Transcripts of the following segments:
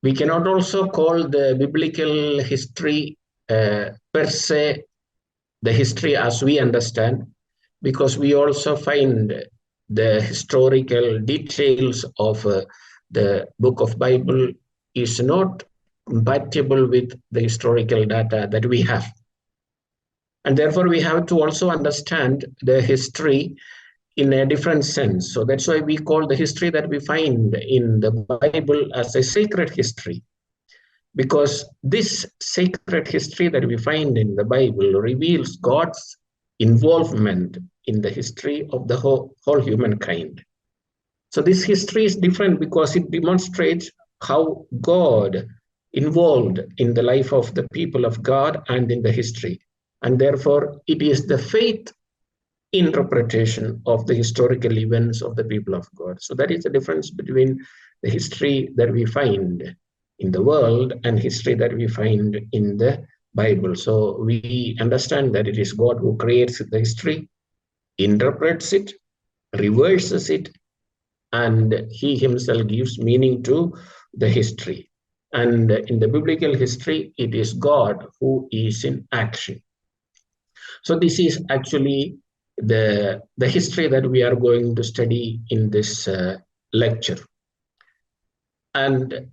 We cannot also call the biblical history per se the history as we understand, because we also find the historical details of the book of Bible is not compatible with the historical data that we have. And therefore, we have to also understand the history in a different sense. So that's why we call the history that we find in the Bible as a sacred history, because this sacred history that we find in the Bible reveals God's involvement in the history of the whole humankind. So this history is different because it demonstrates how God involved in the life of the people of God and in the history. And therefore, it is the faith interpretation of the historical events of the people of God. So that is the difference between the history that we find in the world and history that we find in the Bible. So we understand that it is God who creates the history, interprets it, reverses it, and he himself gives meaning to the history. And in the biblical history, it is God who is in action. So this is actually the history that we are going to study in this lecture. And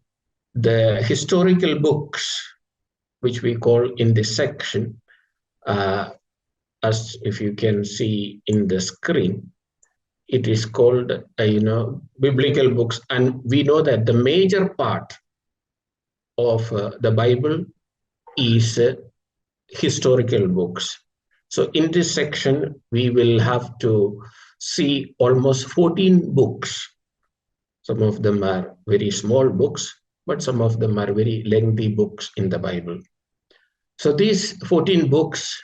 the historical books, which we call in this section, as if you can see in the screen, it is called, biblical books. And we know that the major part of the Bible is historical books. So in this section, we will have to see almost 14 books. Some of them are very small books, but some of them are very lengthy books in the Bible. So these 14 books,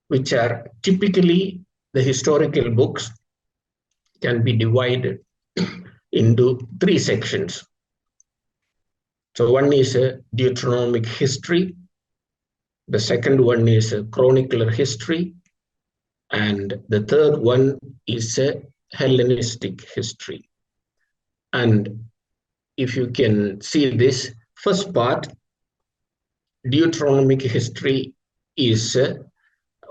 which are typically the historical books, can be divided into 3 sections. So one is a Deuteronomic history. The second one is a chronicler history. And the third one is a Hellenistic history. And if you can see this first part, Deuteronomic history is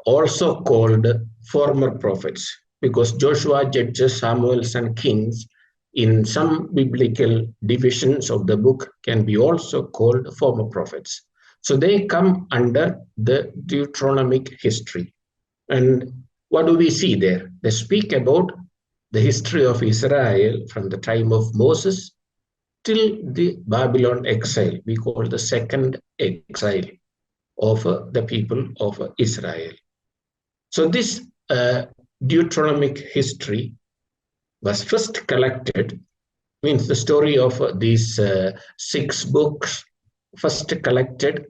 also called former prophets, because Joshua, Judges, Samuels, and Kings in some biblical divisions of the book can be also called former prophets. So they come under the Deuteronomic history. And what do we see there? They speak about the history of Israel from the time of Moses till the Babylon exile. We call the second exile of the people of Israel. So this Deuteronomic history was first collected, means the story of these 6 books, first collected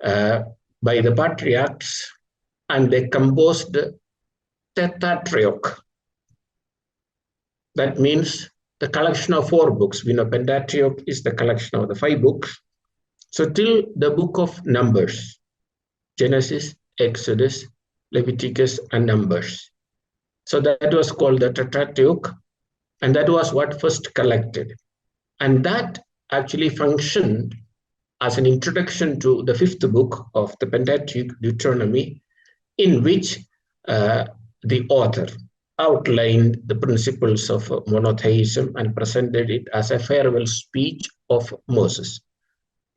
by the patriarchs, and they composed Pentateuch. That means the collection of 4 books. We know Pentateuch is the collection of the 5 books. So till the book of Numbers, Genesis, Exodus, Leviticus, and Numbers. So that was called the Pentateuch, and that was what first collected. And that actually functioned as an introduction to the 5th book of the Pentateuch, Deuteronomy, in which the author outlined the principles of monotheism and presented it as a farewell speech of Moses.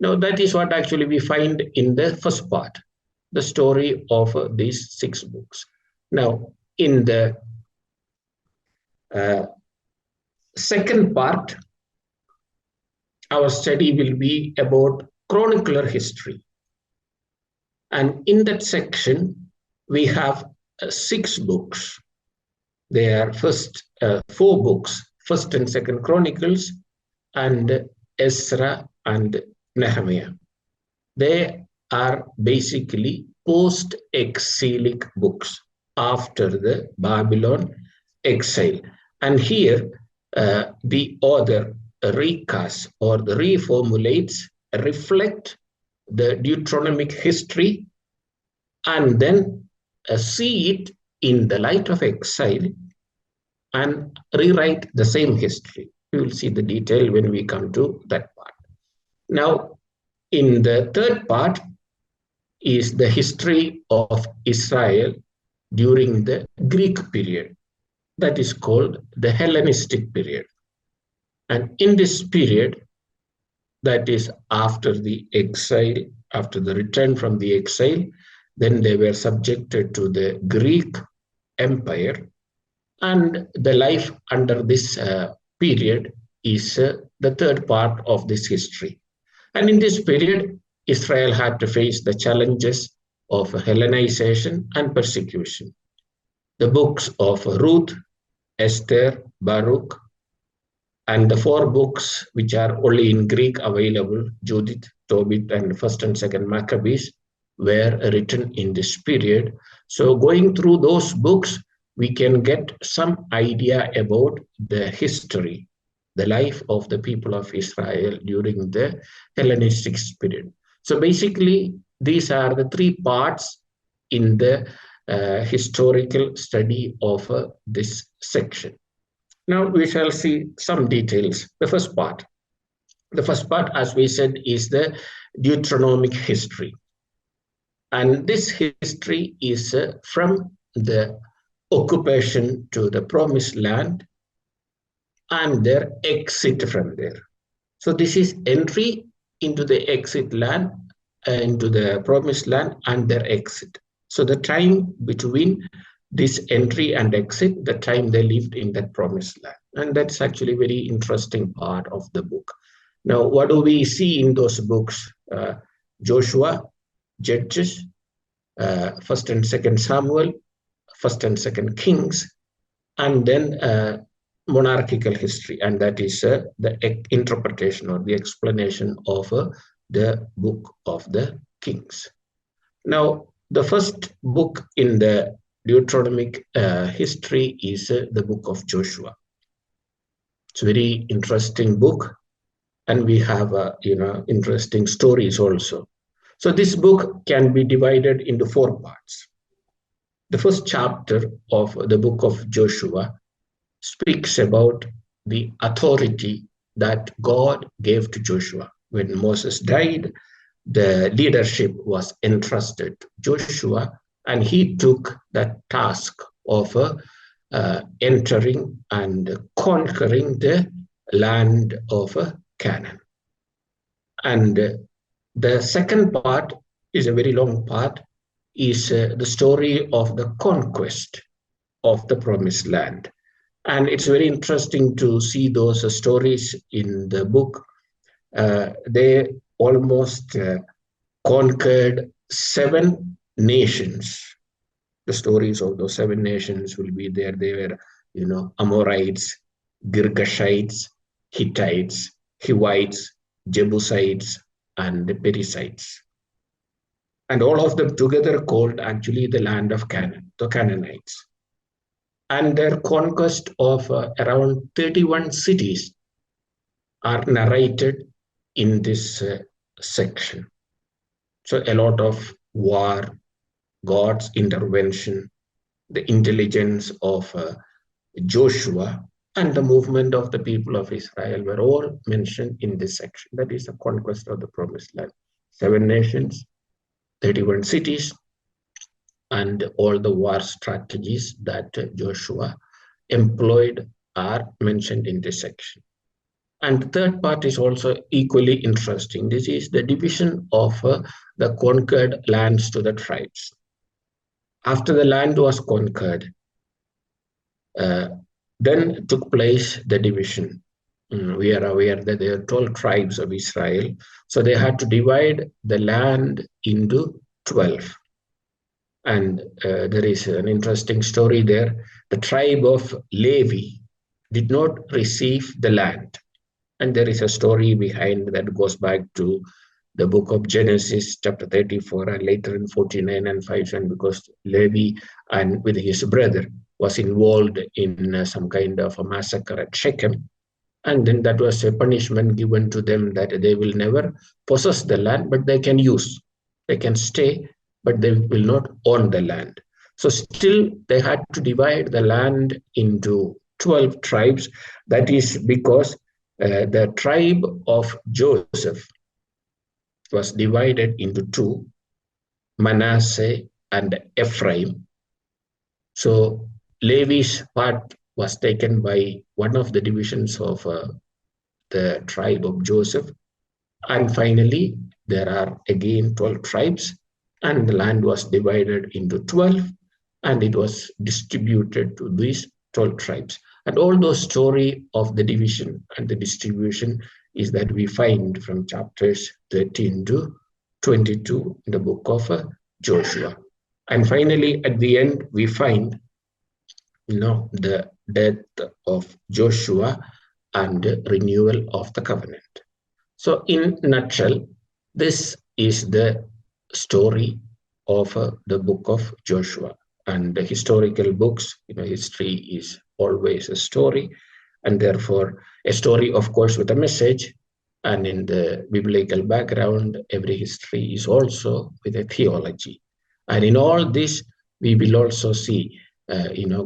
Now, that is what actually we find in the first part, the story of these 6 books. Now, in the second part, our study will be about chronicler history. And in that section, we have 6 books. They are first 4 books, 1st and 2nd Chronicles, and Ezra and Nehemiah. They are basically post-exilic books after the Babylon exile. And here, the author recasts or reformulates, reflect the Deuteronomic history, and then see it in the light of exile and rewrite the same history. We will see the detail when we come to that part. Now, in the third part is the history of Israel during the Greek period, that is called the Hellenistic period. And in this period, that is after the exile, after the return from the exile, then they were subjected to the Greek Empire. And the life under this period is the third part of this history. And in this period, Israel had to face the challenges of Hellenization and persecution. The books of Ruth, Esther, Baruch, and the four books which are only in Greek available, Judith, Tobit, and First and Second Maccabees, were written in this period. So going through those books, we can get some idea about the history, the life of the people of Israel during the Hellenistic period. So basically, these are the three parts in the historical study of this section. Now we shall see some details. The first part, as we said, is the Deuteronomic history. And this history is from the occupation to the promised land and their exit from there. So this is entry into the exit land, into the promised land and their exit. So the time between this entry and exit, the time they lived in that promised land. And that's actually a very interesting part of the book. Now, what do we see in those books? Joshua, Judges, First and Second Samuel, First and Second Kings, and then monarchical history. And that is the interpretation or the explanation of the book of the Kings. Now, the first book in the Deuteronomic history is the book of Joshua. It's a very interesting book, and we have interesting stories also. So this book can be divided into four parts. The first chapter of the book of Joshua speaks about the authority that God gave to Joshua. When Moses died, the leadership was entrusted to Joshua, and he took that task of entering and conquering the land of Canaan. And the second part is a very long part, is the story of the conquest of the promised land. And it's very interesting to see those stories in the book. They almost conquered 7 nations. The stories of those 7 nations will be there. They were, Amorites, Girgashites, Hittites, Hivites, Jebusites, and the Perizzites. And all of them together called actually the land of Canaan, the Canaanites. And their conquest of around 31 cities are narrated in this section. So a lot of war, God's intervention, the intelligence of Joshua, and the movement of the people of Israel were all mentioned in this section. That is the conquest of the promised land. 7 nations, 31 cities, and all the war strategies that Joshua employed are mentioned in this section. And the third part is also equally interesting. This is the division of the conquered lands to the tribes. After the land was conquered, then took place the division. We are aware that there are 12 tribes of Israel. So they had to divide the land into 12. And there is an interesting story there. The tribe of Levi did not receive the land. And there is a story behind that goes back to the book of Genesis, chapter 34, and later in 49 and 5, and because Levi and with his brother was involved in some kind of a massacre at Shechem. And then that was a punishment given to them that they will never possess the land, but they can use. They can stay, but they will not own the land. So still they had to divide the land into 12 tribes. That is because the tribe of Joseph was divided into two, Manasseh and Ephraim. So Levi's part was taken by one of the divisions of the tribe of Joseph. And finally, there are again 12 tribes, and the land was divided into 12, and it was distributed to these 12 tribes. And all those story of the division and the distribution is that we find from chapters 13 to 22 in the book of Joshua. And finally, at the end, we find the death of Joshua and renewal of the covenant. So in a nutshell, this is the story of the book of Joshua. And the historical books, history is always a story, and therefore a story, of course, with a message. And in the biblical background, every history is also with a theology. And in all this, we will also see,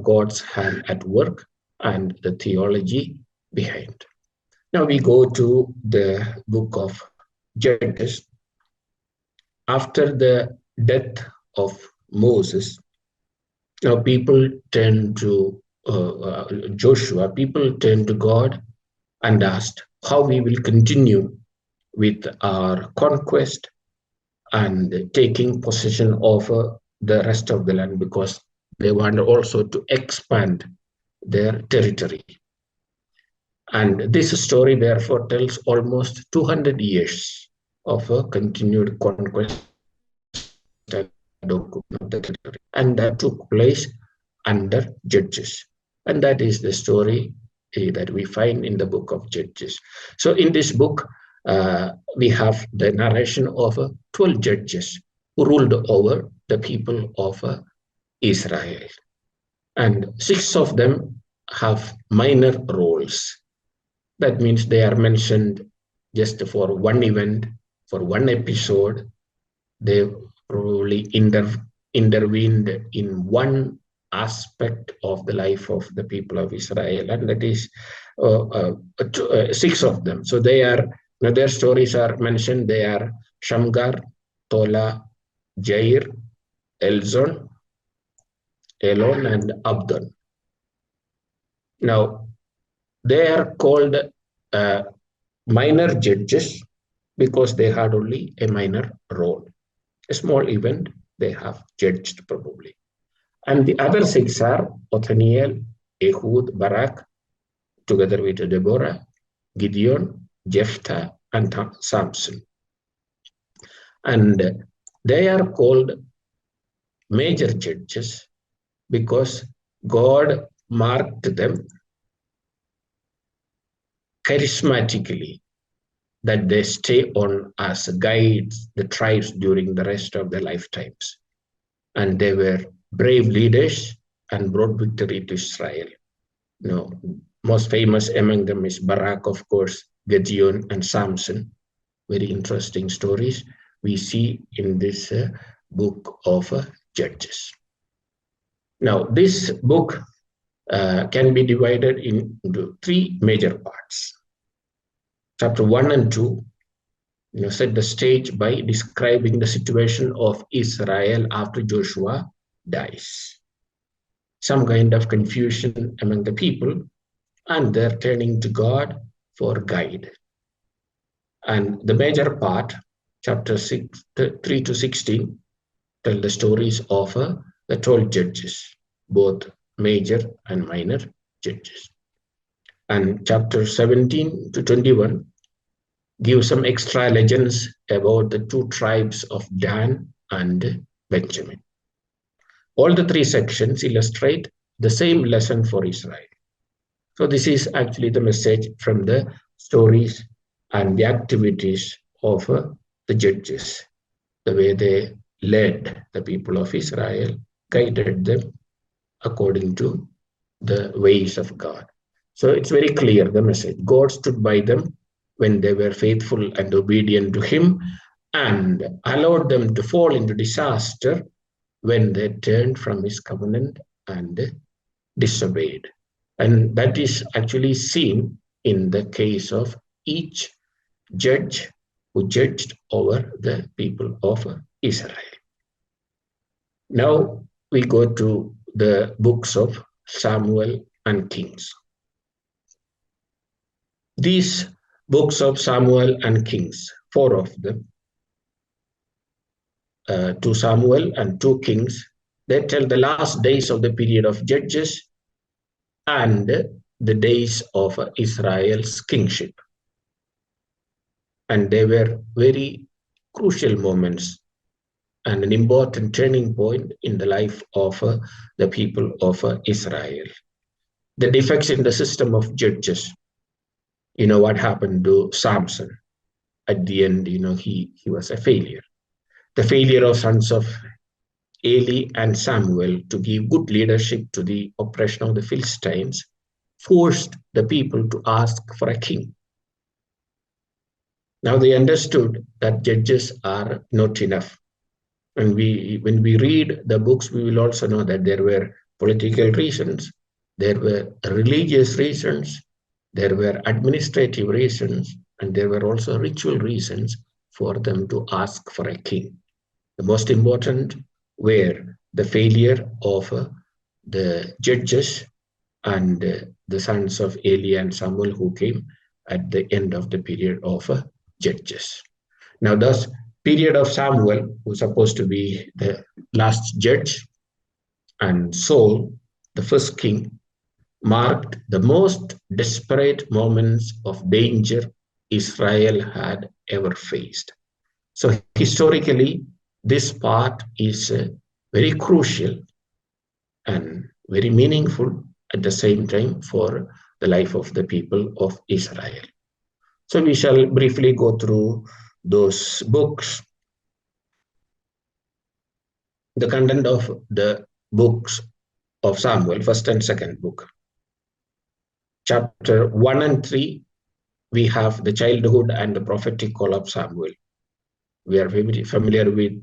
God's hand at work and the theology behind. Now we go to the book of Judges. After the death of Moses, people turn to Joshua, people turn to God and asked how we will continue with our conquest and taking possession of the rest of the land, because they want also to expand their territory. And this story, therefore, tells almost 200 years of a continued conquest and occupation of the territory. And that took place under Judges. And that is the story that we find in the book of Judges. So in this book, we have the narration of 12 judges who ruled over the people of Israel. And 6 of them have minor roles. That means they are mentioned just for one event, for one episode. They probably intervened in one aspect of the life of the people of Israel, and that is 6 of them. So they are, their stories are mentioned. They are Shamgar, Tola, Jair, Elzon, Elon, and Abdon. Now, they are called minor judges because they had only a minor role. A small event they have judged probably. And the other 6 are Othniel, Ehud, Barak, together with Deborah, Gideon, Jephthah, and Samson. And they are called major judges because God marked them charismatically, that they stay on as guides the tribes during the rest of their lifetimes. And they were brave leaders and brought victory to Israel. Most famous among them is Barak, of course, Gideon, and Samson. Very interesting stories we see in this book of Judges. Now, this book can be divided into 3 major parts. Chapter 1 and 2 set the stage by describing the situation of Israel after Joshua dies. Some kind of confusion among the people, and they're turning to God for guide. And the major part, chapter 3 to 16, tell the stories of the 12 judges, both major and minor judges. And chapter 17 to 21 give some extra legends about the 2 tribes of Dan and Benjamin. All the 3 sections illustrate the same lesson for Israel. So this is actually the message from the stories and the activities of the judges, the way they led the people of Israel, guided them according to the ways of God. So it's very clear, the message. God stood by them when they were faithful and obedient to him, and allowed them to fall into disaster when they turned from his covenant and disobeyed. And that is actually seen in the case of each judge who judged over the people of Israel. Now we go to the books of Samuel and Kings. These books of Samuel and Kings, four of them, 2 Samuel and 2 Kings, they tell the last days of the period of Judges and the days of Israel's kingship. And they were very crucial moments and an important turning point in the life of the people of Israel. The defects in the system of judges, what happened to Samson? At the end, he was a failure. The failure of sons of Eli and Samuel to give good leadership to the oppression of the Philistines forced the people to ask for a king. Now they understood that judges are not enough. And when we read the books, we will also know that there were political reasons, there were religious reasons, there were administrative reasons, and there were also ritual reasons for them to ask for a king. The most important were the failure of the judges and the sons of Eli and Samuel who came at the end of the period of judges. Now, thus, period of Samuel was supposed to be the last judge, and Saul, the first king, marked the most desperate moments of danger Israel had ever faced. So historically, this part is very crucial and very meaningful at the same time for the life of the people of Israel. So we shall briefly go through those books. The content of the books of Samuel, first and second book. Chapter 1 and 3, we have the childhood and the prophetic call of Samuel. We are very familiar with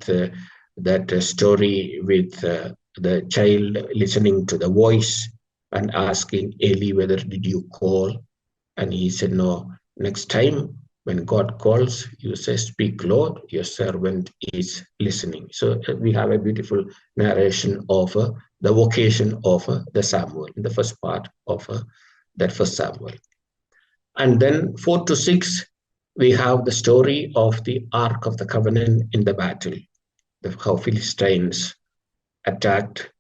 that story with the child listening to the voice and asking Eli whether did you call, and he said no. Next time when God calls, you say, speak, Lord, your servant is listening. So we have a beautiful narration of the vocation of the Samuel in the first part of that first Samuel. And then 4 to 6, we have the story of the Ark of the Covenant in the battle, how Philistines attacked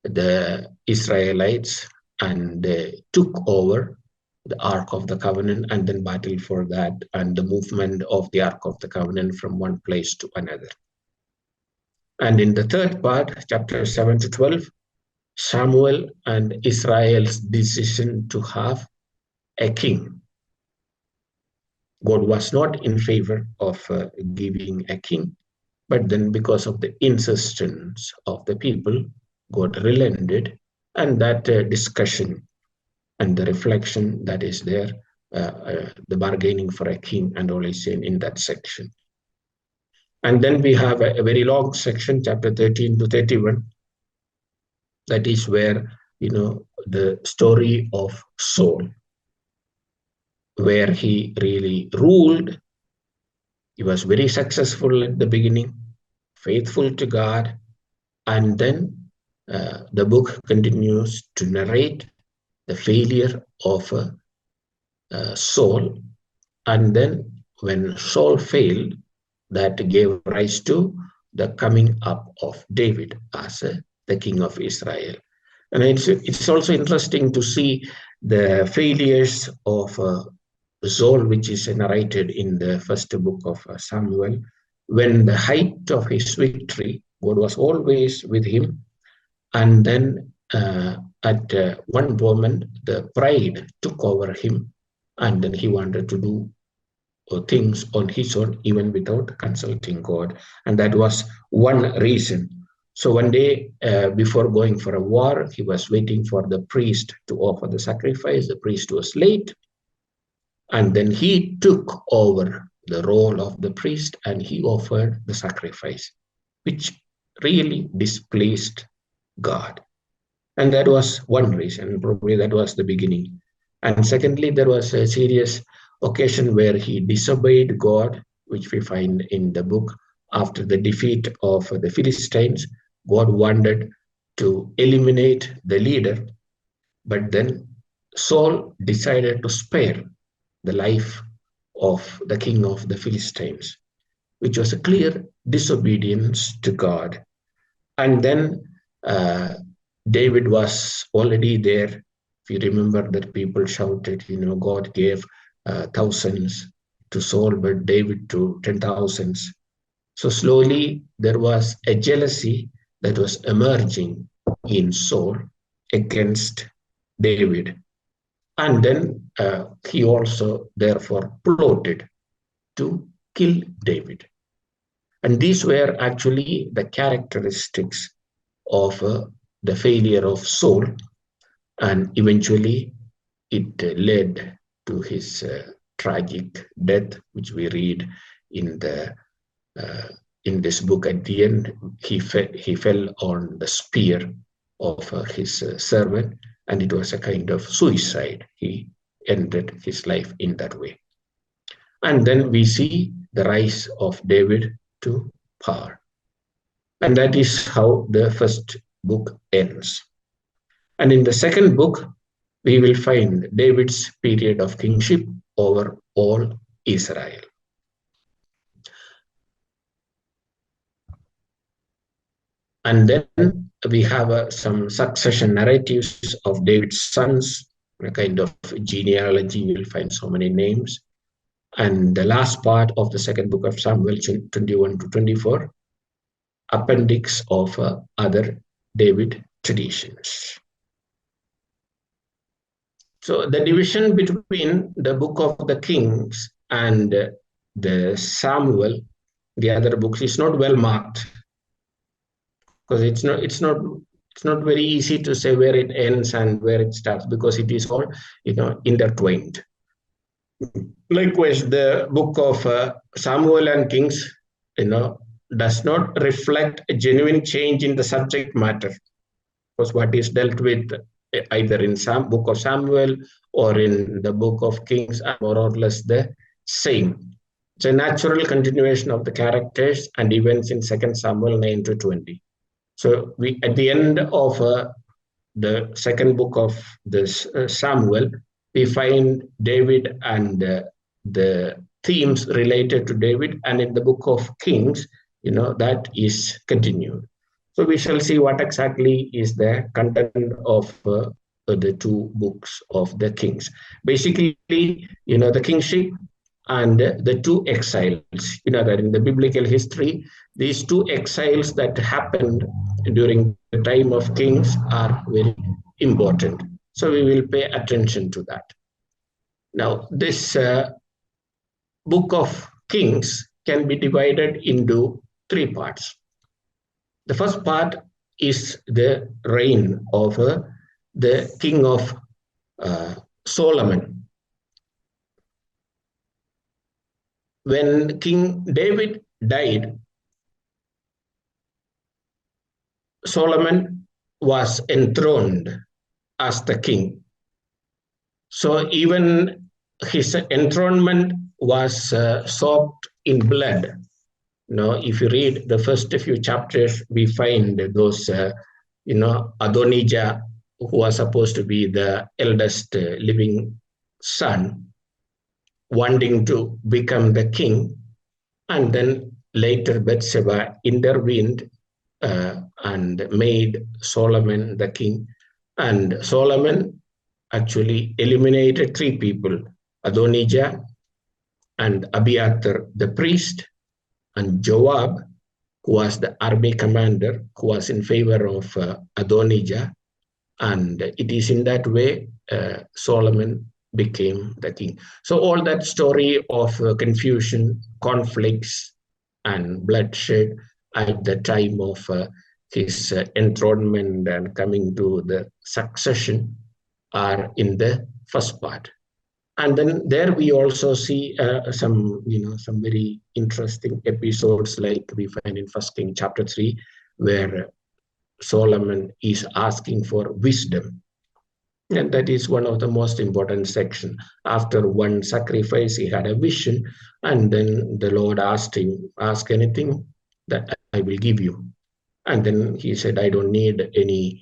the Israelites and took over the Ark of the Covenant and then battled for that and the movement of the Ark of the Covenant from one place to another. And in the third part, chapter 7 to 12, Samuel and Israel's decision to have a king. God was not in favor of giving a king, but then because of the insistence of the people, God relented, and that discussion and the reflection that is there, the bargaining for a king and all is in that section. And then we have a very long section, chapter 13 to 31. That is where, the story of Saul, where he really ruled. He was very successful at the beginning, faithful to God. And then the book continues to narrate the failure of Saul. And then when Saul failed, that gave rise to the coming up of David as the king of Israel. And it's also interesting to see the failures of Saul, which is narrated in the first book of Samuel. When the height of his victory, God was always with him. And then at one moment, the pride took over him, and then he wanted to do things on his own, even without consulting God. And that was one reason. So one day before going for a war, he was waiting for the priest to offer the sacrifice. The priest was late. And then he took over the role of the priest and he offered the sacrifice, which really displeased God. And that was one reason, probably that was the beginning. And secondly, there was a serious occasion where he disobeyed God which we find in the book. After the defeat of the Philistines, God wanted to eliminate the leader, but then Saul decided to spare the life of the king of the Philistines, which was a clear disobedience to God. And then uh, David was already there. If you remember that people shouted, God gave thousands to Saul, but David to 10,000s. So slowly there was a jealousy that was emerging in Saul against David. And then he also therefore plotted to kill David. And these were actually the characteristics of the failure of Saul, and eventually it led to his tragic death, which we read in the in this book. At the end, he fell on the spear of his servant, and it was a kind of suicide. He ended his life in that way. And then we see the rise of David to power. And that is how the first book ends. And in the second book, we will find David's period of kingship over all Israel. And then we have some succession narratives of David's sons, a kind of genealogy. You will find so many names. And the last part of the second book of Samuel, 21 to 24, appendix of other David traditions. So the division between the book of the Kings and the Samuel, the other books, is not well marked, because it's not very easy to say where it ends and where it starts, because it is all intertwined. Likewise, the book of Samuel and Kings, does not reflect a genuine change in the subject matter, because what is dealt with either in some book of Samuel or in the book of Kings are more or less the same. It's a natural continuation of the characters and events in 2 Samuel 9 to 20. So we, at the end of the second book of this Samuel, we find David and the themes related to David, and in the book of Kings, that is continued. So we shall see what exactly is the content of the two books of the Kings. Basically, the kingship and the two exiles. That in the biblical history, these two exiles that happened during the time of Kings are very important. So we will pay attention to that. Now, this book of Kings can be divided into three parts. The first part is the reign of the king of Solomon. When King David died, Solomon was enthroned as the king. So even his enthronement was soaked in blood. If you read the first few chapters, we find those, Adonijah, who was supposed to be the eldest living son, wanting to become the king, and then later Bathsheba intervened and made Solomon the king. And Solomon actually eliminated three people: Adonijah and Abiathar the priest, and Joab, who was the army commander, who was in favor of Adonijah. And it is in that way Solomon became the king. So all that story of confusion, conflicts, and bloodshed at the time of his enthronement and coming to the succession are in the first part. And then there we also see some very interesting episodes, like we find in 1 King chapter 3, where Solomon is asking for wisdom. And that is one of the most important sections. After one sacrifice, he had a vision, And then the Lord asked him, ask anything that I will give you. And then he said, I don't need any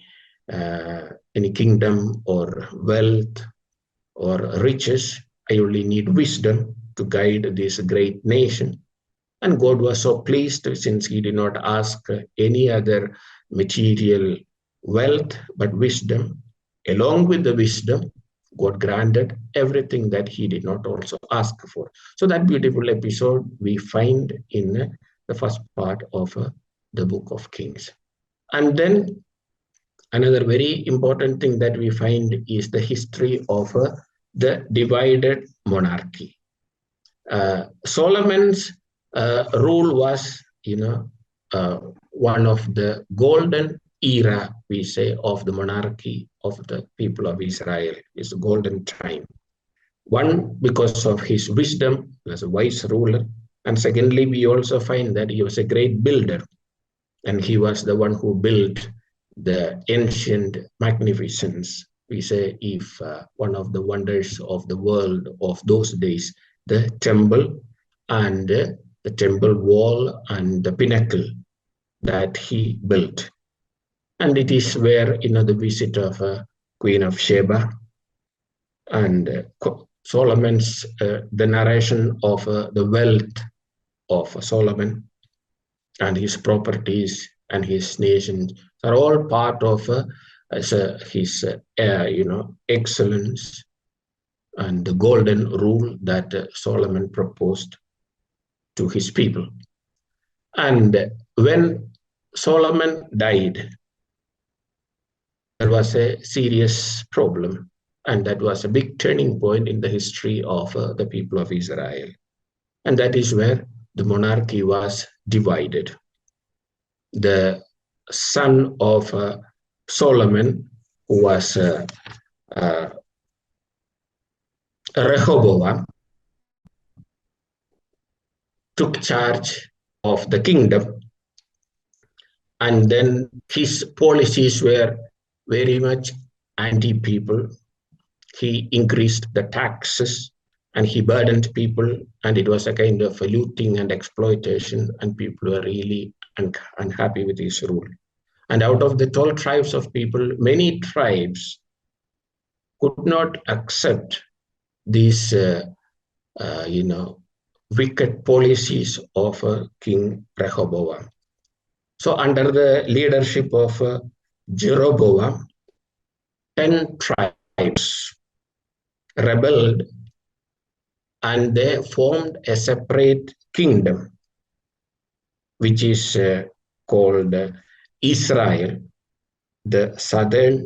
kingdom or wealth or riches. I only need wisdom to guide this great nation. And God was so pleased since he did not ask any other material wealth but wisdom. Along with the wisdom, God granted everything that he did not also ask for. So that beautiful episode we find in the first part of the book of Kings. And then another very important thing that we find is the history of the divided monarchy. Solomon's rule was, one of the golden era, we say, of the monarchy of the people of Israel. It's a golden time. One, because of his wisdom as a wise ruler. And secondly, we also find that he was a great builder. And he was the one who built the ancient magnificence. We say, if one of the wonders of the world of those days, the temple and the temple wall and the pinnacle that he built. And it is where, the visit of Queen of Sheba and Solomon's, the narration of the wealth of Solomon and his properties and his nations are all part of his excellence and the golden rule that Solomon proposed to his people. And when Solomon died, there was a serious problem, and that was a big turning point in the history of the people of Israel. And that is where the monarchy was divided. The son of Solomon, who was Rehoboam, took charge of the kingdom, and then his policies were very much anti-people. He increased the taxes and he burdened people, and it was a kind of looting and exploitation, and people were really unhappy with his rule. And out of the 12 tribes of people, many tribes could not accept these, wicked policies of King Rehoboam. So under the leadership of Jeroboam, 10 tribes rebelled and they formed a separate kingdom, which is called Israel, the southern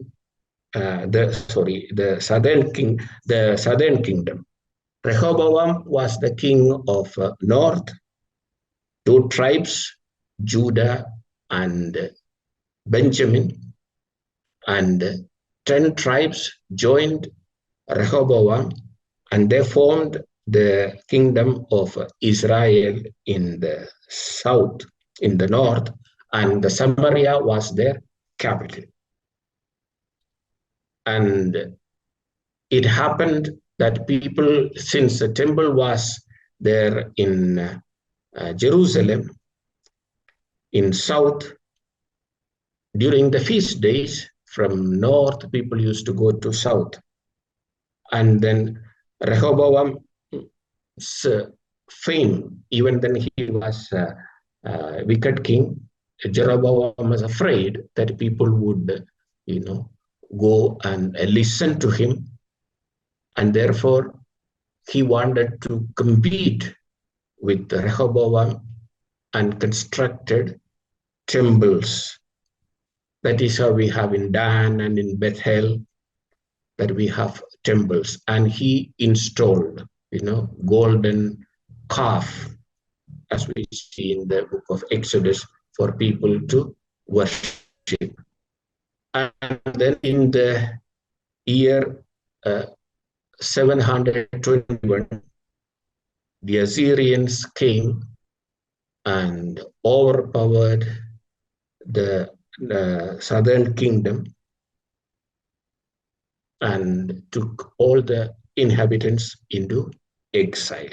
kingdom. Rehoboam was the king of north, 2 tribes, Judah and Benjamin, and 10 tribes joined Rehoboam, and they formed the kingdom of Israel in the south, in the north, and the Samaria was their capital. And it happened that people, since the temple was there in Jerusalem, in south, during the feast days, from north, people used to go to south. And then Rehoboam's fame, even then he was a wicked king, Jeroboam was afraid that people would, go and listen to him. And therefore, he wanted to compete with Rehoboam and constructed temples. That is how we have in Dan and in Bethel, that we have temples. And he installed, golden calf, as we see in the book of Exodus, for people to worship. And then in the year 721, the Assyrians came and overpowered the southern kingdom and took all the inhabitants into exile.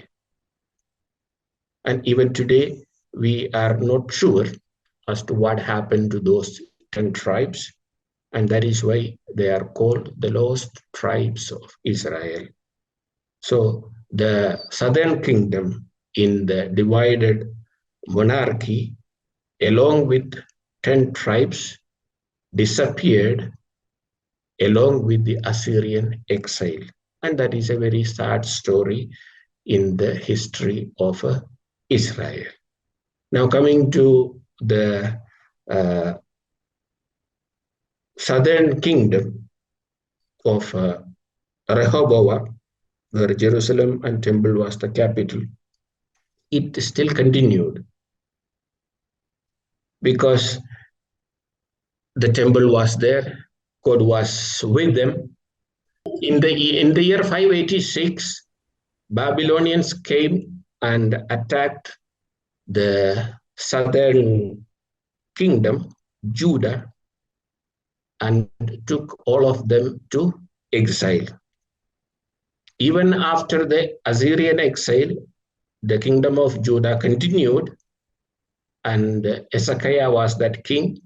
And even today, we are not sure as to what happened to those 10 tribes. And that is why they are called the lost tribes of Israel. So the southern kingdom in the divided monarchy, along with 10 tribes, disappeared along with the Assyrian exile. And that is a very sad story in the history of Israel. Now, coming to the southern kingdom of Rehoboam, where Jerusalem and temple was the capital, it still continued because the temple was there, God was with them. In the year 586, Babylonians came and attacked the southern kingdom, Judah, and took all of them to exile. Even after the Assyrian exile, the kingdom of Judah continued, and Hezekiah was that king,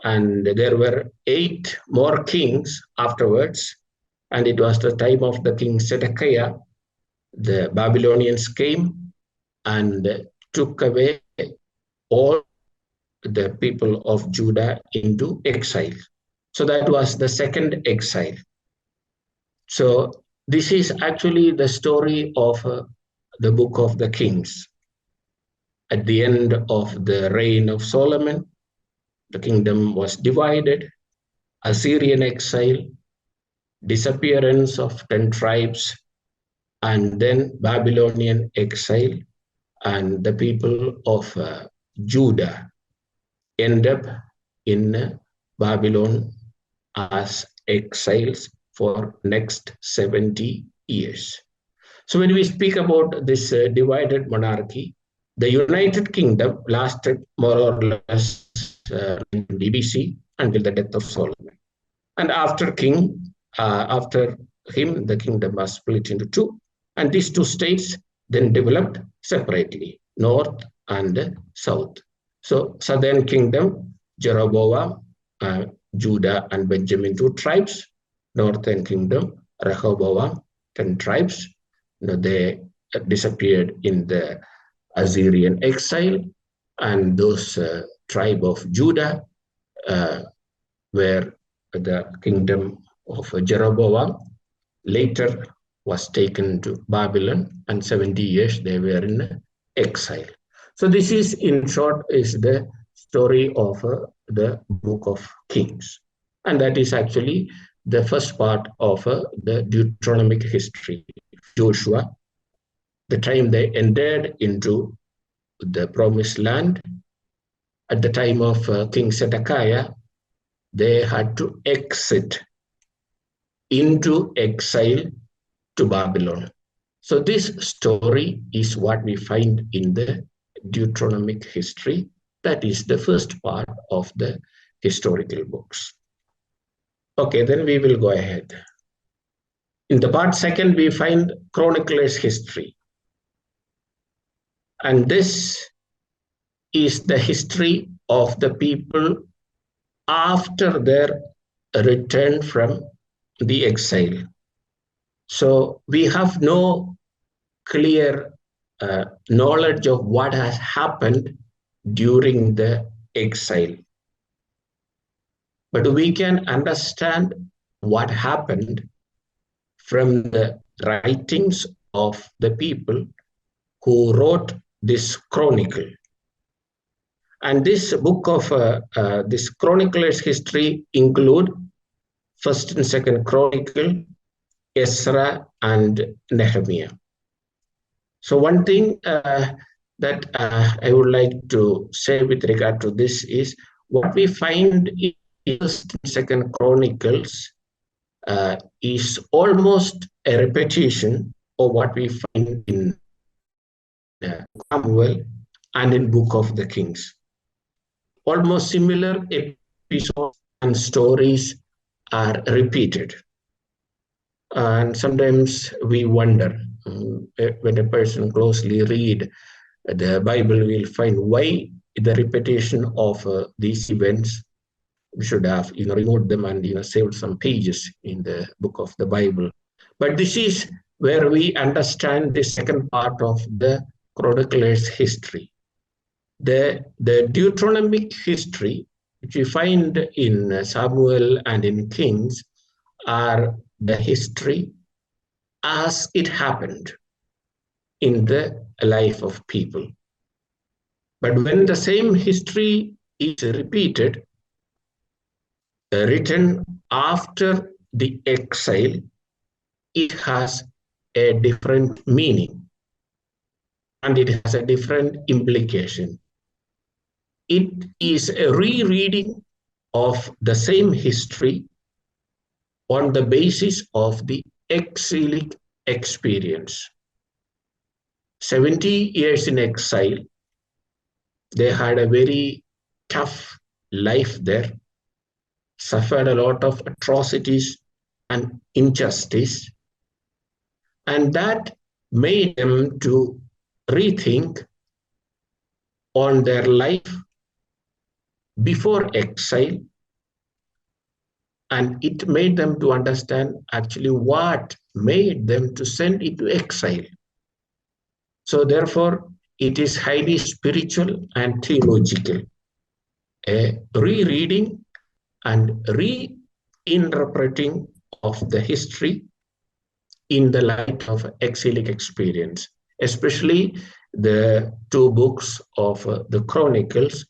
and there were 8 more kings afterwards, and it was the time of the king Zedekiah. The Babylonians came and took away all the people of Judah into exile. So that was the second exile. So this is actually the story of the book of the Kings. At the end of the reign of Solomon, the kingdom was divided, Assyrian exile, disappearance of 10 tribes, and then Babylonian exile, and the people of Judah end up in Babylon as exiles for next 70 years. So when we speak about this divided monarchy, the United Kingdom lasted more or less BC until the death of Solomon. And after him, the kingdom was split into 2. And these 2 states then developed separately, north and south. So southern kingdom, Jeroboam, Judah and Benjamin, 2 tribes. Northern kingdom, Rehoboam, 10 tribes. They disappeared in the Assyrian exile, and those tribe of Judah were the kingdom of Jeroboam, later was taken to Babylon, and 70 years they were in exile. So this is, in short, is the story of the book of Kings. And that is actually the first part of the Deuteronomic history. Joshua, the time they entered into the promised land, at the time of King Zedekiah, they had to exit into exile to Babylon. So this story is what we find in the Deuteronomic history. That is the first part of the historical books. Okay, then we will go ahead. In the part second, we find chronicler's history. And this is the history of the people after their return from the exile. So we have no clear knowledge of what has happened during the exile. But we can understand what happened from the writings of the people who wrote this chronicle. And this book of this chronicler's history include First and Second Chronicle, Ezra, and Nehemiah. So one thing that I would like to say with regard to this is what we find in First and Second Chronicles is almost a repetition of what we find in Samuel and in Book of the Kings. Almost similar episodes and stories are repeated. And sometimes we wonder when a person closely read the Bible, we'll find why the repetition of these events. We should have removed them and saved some pages in the book of the Bible. But this is where we understand the second part of the chronicler's history. The Deuteronomic history, which we find in Samuel and in Kings, are the history as it happened in the life of people. But when the same history is repeated, written after the exile, it has a different meaning and it has a different implication. It is a rereading of the same history on the basis of the exilic experience. 70 years in exile, they had a very tough life there, suffered a lot of atrocities and injustice, and that made them to rethink on their life before exile, and it made them to understand actually what made them to send into exile. So therefore, it is highly spiritual and theological, a rereading and reinterpreting of the history in the light of exilic experience, especially the two books of the Chronicles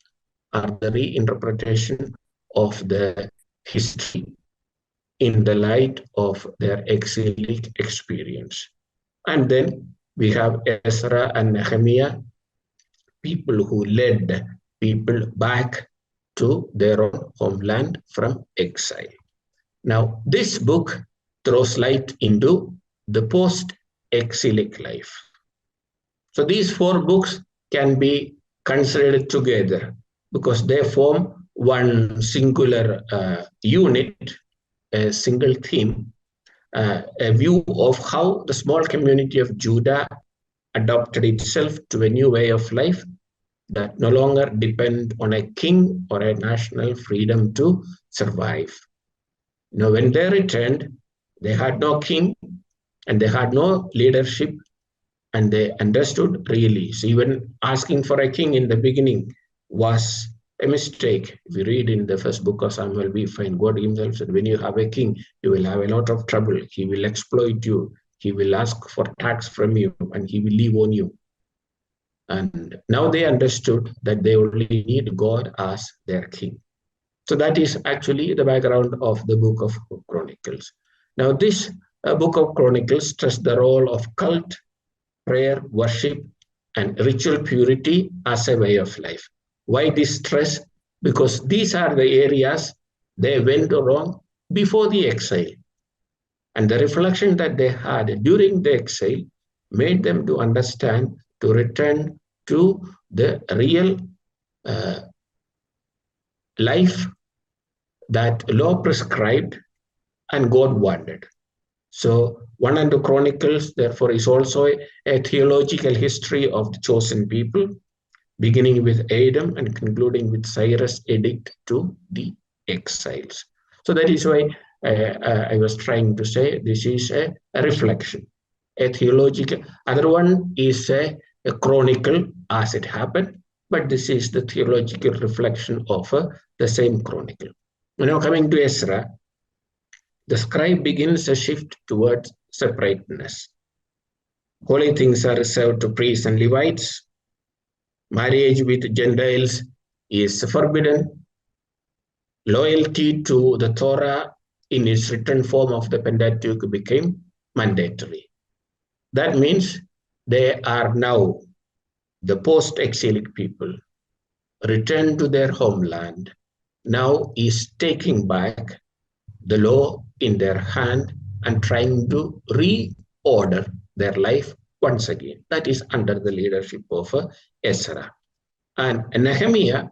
are the reinterpretation of the history in the light of their exilic experience. And then we have Ezra and Nehemiah, people who led people back to their own homeland from exile. Now, this book throws light into the post-exilic life. So these four books can be considered together because they form one singular unit, a single theme, a view of how the small community of Judah adopted itself to a new way of life that no longer depend on a king or a national freedom to survive. When they returned, they had no king and they had no leadership, and they understood really. So even asking for a king in the beginning was a mistake. If you read in the first book of Samuel, we find God himself said, when you have a king, you will have a lot of trouble. He will exploit you. He will ask for tax from you, and he will leave on you. And now they understood that they only need God as their king. So that is actually the background of the book of Chronicles. Now this book of Chronicles stressed the role of cult, prayer, worship, and ritual purity as a way of life. Why this stress? Because these are the areas they went wrong before the exile. And the reflection that they had during the exile made them to understand to return to the real life that law prescribed and God wanted. So 1 and 2 Chronicles, therefore, is also a theological history of the chosen people, beginning with Adam and concluding with Cyrus' edict to the exiles. So that is why I was trying to say this is a reflection, a theological. Other one is a chronicle as it happened, but this is the theological reflection of the same chronicle. Now coming to Ezra, the scribe begins a shift towards separateness. Holy things are reserved to priests and Levites. Marriage with Gentiles is forbidden. Loyalty to the Torah in its written form of the Pentateuch became mandatory. That means they are now the post-exilic people, returned to their homeland, now is taking back the law in their hand and trying to reorder their life once again. That is under the leadership of Ezra. And Nehemiah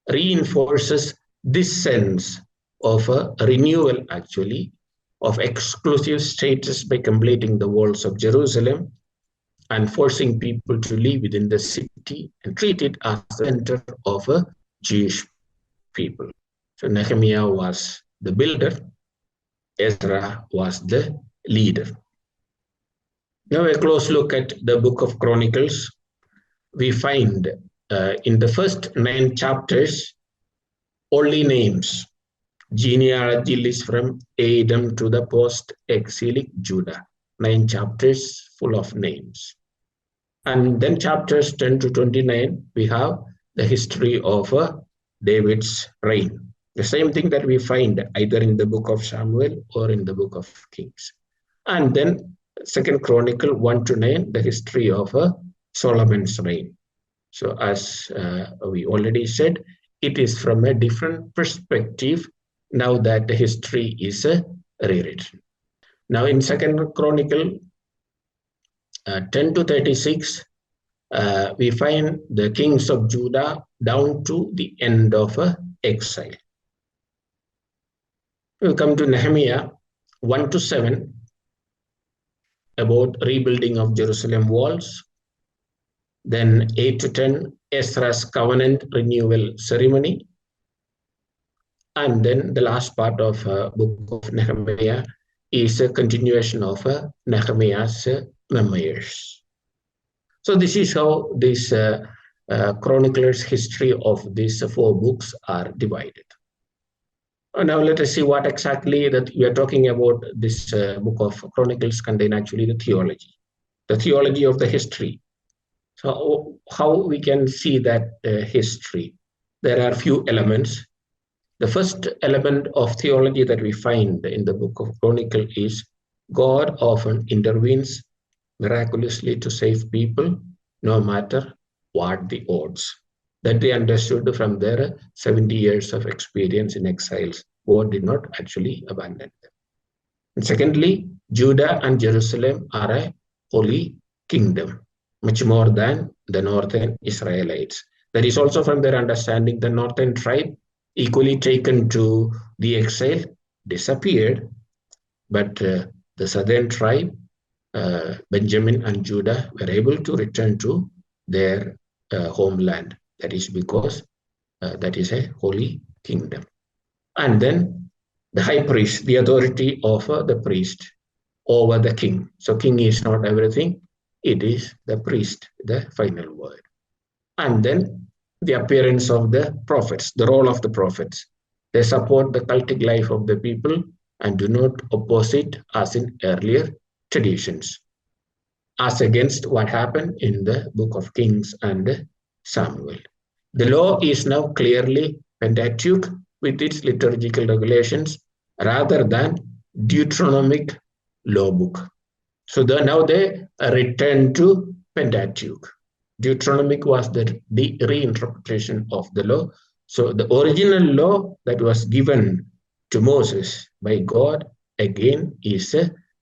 reinforces this sense of a renewal, actually, of exclusive status by completing the walls of Jerusalem and forcing people to live within the city and treat it as the center of a Jewish people. So Nehemiah was the builder, Ezra was the leader. Now a close look at the book of Chronicles. We find in the first 9 chapters only names. Genealogy list from Adam to the post-exilic Judah. 9 chapters full of names. And then chapters 10 to 29, we have the history of David's reign. The same thing that we find either in the book of Samuel or in the book of Kings. And then Second Chronicle 1 to 9, the history of Solomon's reign. So as we already said, it is from a different perspective now that the history is rewritten. Now in Second Chronicle 10 to 36, we find the kings of Judah down to the end of exile. We come to Nehemiah 1 to 7, about rebuilding of Jerusalem walls. Then 8 to 10, Ezra's covenant renewal ceremony. And then the last part of book of Nehemiah is a continuation of Nehemiah's memoirs. So this is how this chronicler's history of these 4 books are divided. Now let us see what exactly that we are talking about. This book of Chronicles contain actually the theology of the history. So how we can see that history? There are few elements. The first element of theology that we find in the book of Chronicle is God often intervenes miraculously to save people, no matter what the odds. That they understood from their 70 years of experience in exiles. God did not actually abandon them. And secondly, Judah and Jerusalem are a holy kingdom, much more than the northern Israelites. That is also from their understanding, the northern tribe, equally taken to the exile, disappeared, but the southern tribe, Benjamin and Judah, were able to return to their homeland. That is because that is a holy kingdom. And then the high priest, the authority of the priest over the king. So king is not everything. It is the priest, the final word. And then the appearance of the prophets, the role of the prophets. They support the cultic life of the people and do not oppose it as in earlier traditions, as against what happened in the book of Kings and Samuel. The law is now clearly Pentateuch with its liturgical regulations rather than Deuteronomic law book. So now they return to Pentateuch. Deuteronomic was the reinterpretation of the law. So the original law that was given to Moses by God again is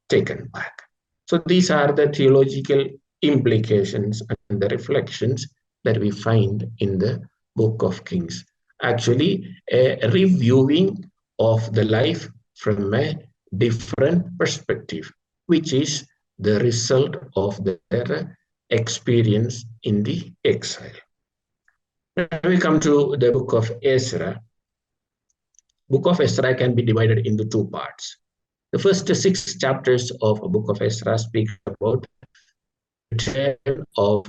taken back. So these are the theological implications and the reflections that we find in the book of Kings. Actually, a reviewing of the life from a different perspective, which is the result of their experience in the exile. When we come to the book of Ezra, book of Ezra can be divided into 2 parts. The first 6 chapters of the book of Ezra speak about the return of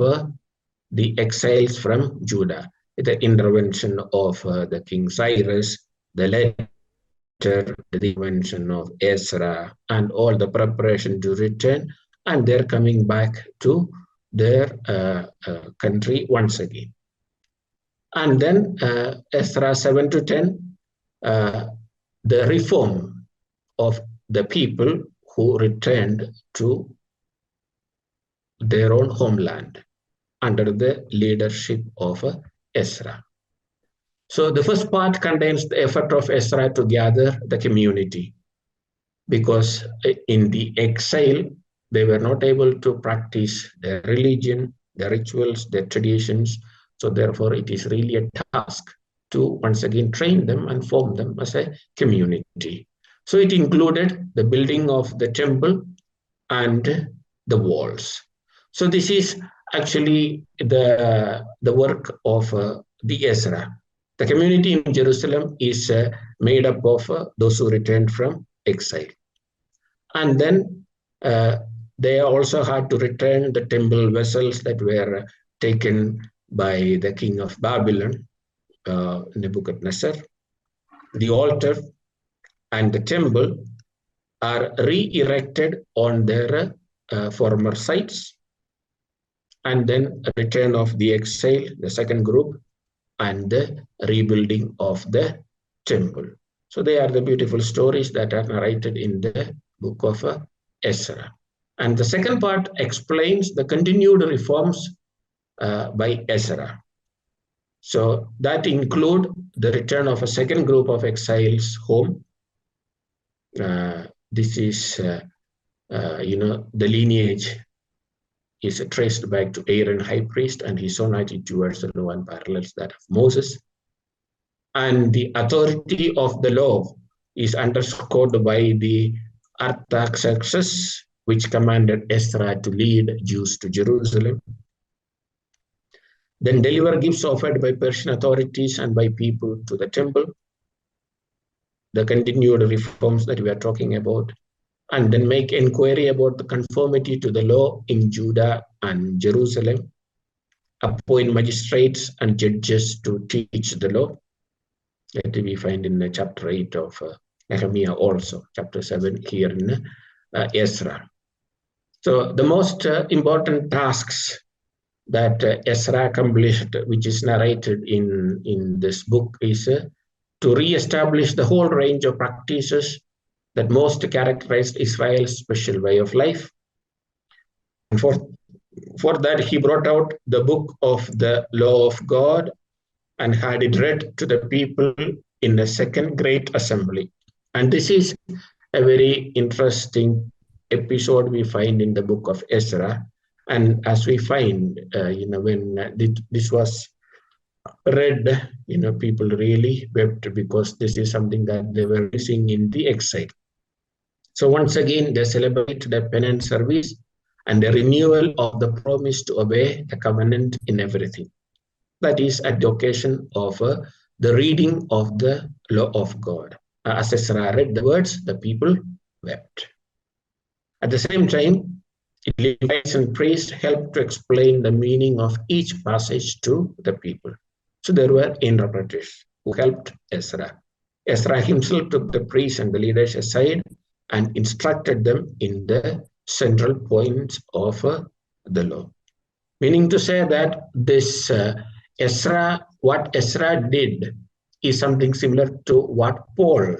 the exiles from Judah, the intervention of the King Cyrus, the letter, the intervention of Ezra, and all the preparation to return, and they're coming back to their country once again. And then Ezra 7 to 10, the reform of the people who returned to their own homeland under the leadership of Ezra. So the first part contains the effort of Ezra to gather the community, because in the exile, they were not able to practice their religion, their rituals, their traditions. So therefore, it is really a task to once again train them and form them as a community. So it included the building of the temple and the walls. So this is actually the work of the Ezra. The community in Jerusalem is made up of those who returned from exile. And then uh, they also had to return the temple vessels that were taken by the king of Babylon, Nebuchadnezzar. The altar and the temple are re-erected on their former sites, and then return of the exile, the second group, and the rebuilding of the temple. So they are the beautiful stories that are narrated in the book of Ezra. And the second part explains the continued reforms by Ezra. So that include the return of a second group of exiles home. This is, the lineage is traced back to Aaron, high priest, and his own attitude towards the law and parallels that of Moses. And the authority of the law is underscored by the Artaxerxes, which commanded Ezra to lead Jews to Jerusalem. Then deliver gifts offered by Persian authorities and by people to the temple. The continued reforms that we are talking about. And then make inquiry about the conformity to the law in Judah and Jerusalem. Appoint magistrates and judges to teach the law. That we find in chapter 8 of Nehemiah, also chapter 7 here in Ezra. So the most important tasks that Ezra accomplished, which is narrated in this book, is to re-establish the whole range of practices that most characterized Israel's special way of life. And for that, he brought out the book of the law of God and had it read to the people in the second great assembly. And this is a very interesting episode we find in the book of Ezra. And as we find, when this was read, people really wept because this is something that they were missing in the exile. So once again, they celebrate the penance service and the renewal of the promise to obey the covenant in everything. That is at the occasion of the reading of the law of God. As Ezra read the words, the people wept. At the same time, Levites and priests helped to explain the meaning of each passage to the people. So there were interpreters who helped Ezra. Ezra himself took the priests and the leaders aside and instructed them in the central points of the law. Meaning to say that this what Ezra did is something similar to what Paul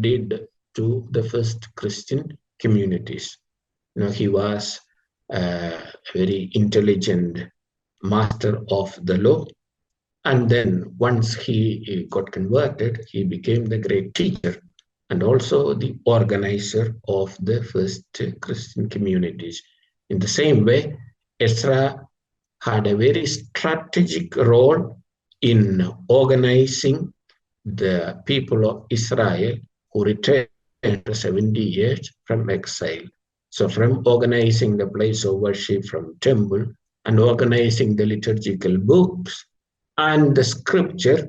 did to the first Christian communities. He was a very intelligent master of the law. And then once he got converted, he became the great teacher and also the organizer of the first Christian communities. In the same way, Ezra had a very strategic role in organizing the people of Israel who returned after 70 years from exile. So from organizing the place of worship from temple and organizing the liturgical books and the scripture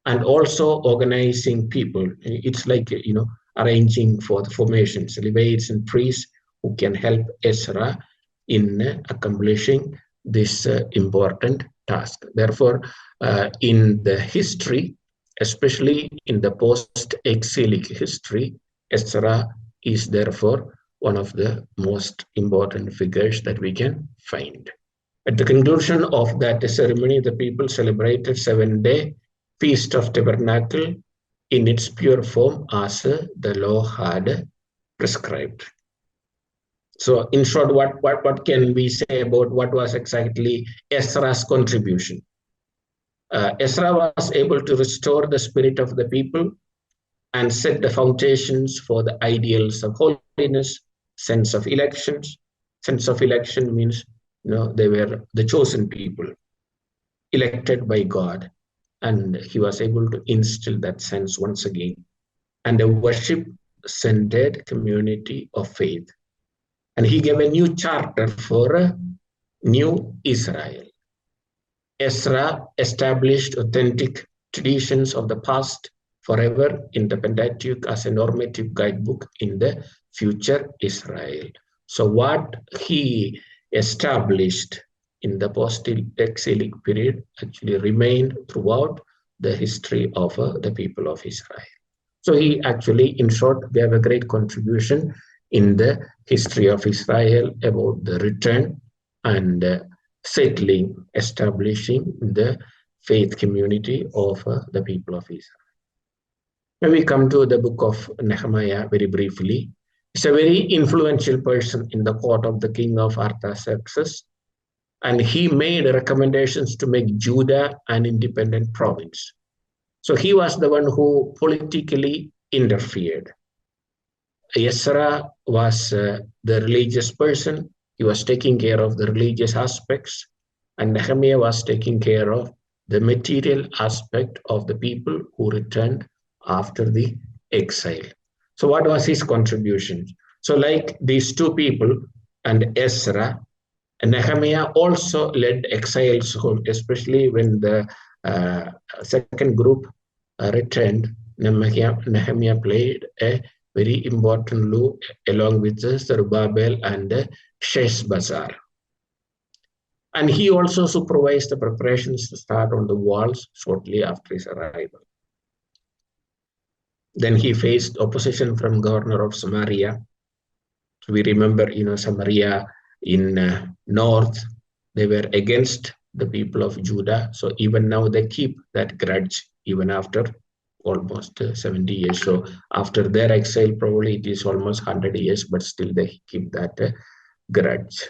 and also organizing people. It's like, arranging for the formations, Levites and priests who can help Ezra in accomplishing this important task. Therefore, in the history, especially in the post-exilic history, Ezra is therefore one of the most important figures that we can find. At the conclusion of that ceremony, the people celebrated 7-day Feast of Tabernacle in its pure form as the law had prescribed. So in short, what can we say about what was exactly Ezra's contribution? Ezra was able to restore the spirit of the people and set the foundations for the ideals of holiness, sense of elections. Sense of election means, they were the chosen people, elected by God. And he was able to instill that sense once again. And a worship-centered community of faith. And he gave a new charter for new Israel. Ezra established authentic traditions of the past forever in the Pentateuch as a normative guidebook in the future Israel. So what he established in the post-exilic period actually remained throughout the history of the people of Israel. So he actually, in short, gave a great contribution in the history of Israel about the return and settling, establishing the faith community of the people of Israel. When we come to the book of Nehemiah very briefly, he's a very influential person in the court of the king of Artaxerxes, and he made recommendations to make Judah an independent province. So he was the one who politically interfered. Ezra was the religious person. He was taking care of the religious aspects, and Nehemiah was taking care of the material aspect of the people who returned after the exile. So what was his contribution? So like these two people and Ezra, Nehemiah also led exiles home, especially when the second group returned. Nehemiah played a very important role along with Zerubbabel and Sheshbazzar. And he also supervised the preparations to start on the walls shortly after his arrival. Then he faced opposition from governor of Samaria. We remember, Samaria in north, they were against the people of Judah. So even now they keep that grudge even after almost 70 years. So after their exile, probably it is almost 100 years, but still they keep that grudge.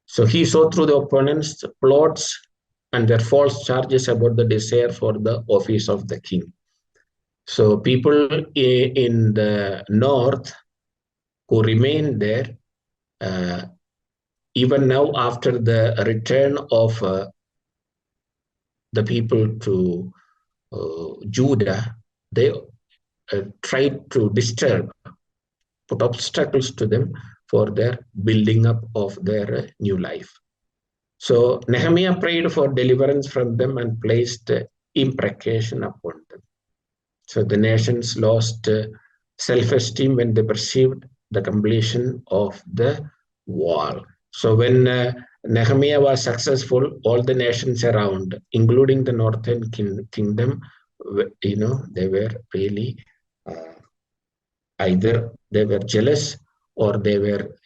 So he saw through the opponents' plots and their false charges about the desire for the office of the king. So people in the north who remained there, even now after the return of the people to Judah, they tried to disturb, put obstacles to them for their building up of their new life. So Nehemiah prayed for deliverance from them and placed imprecation upon them. So the nations lost self-esteem when they perceived the completion of the wall. So when Nehemiah was successful, all the nations around, including the northern kingdom, they were really either they were jealous or they were,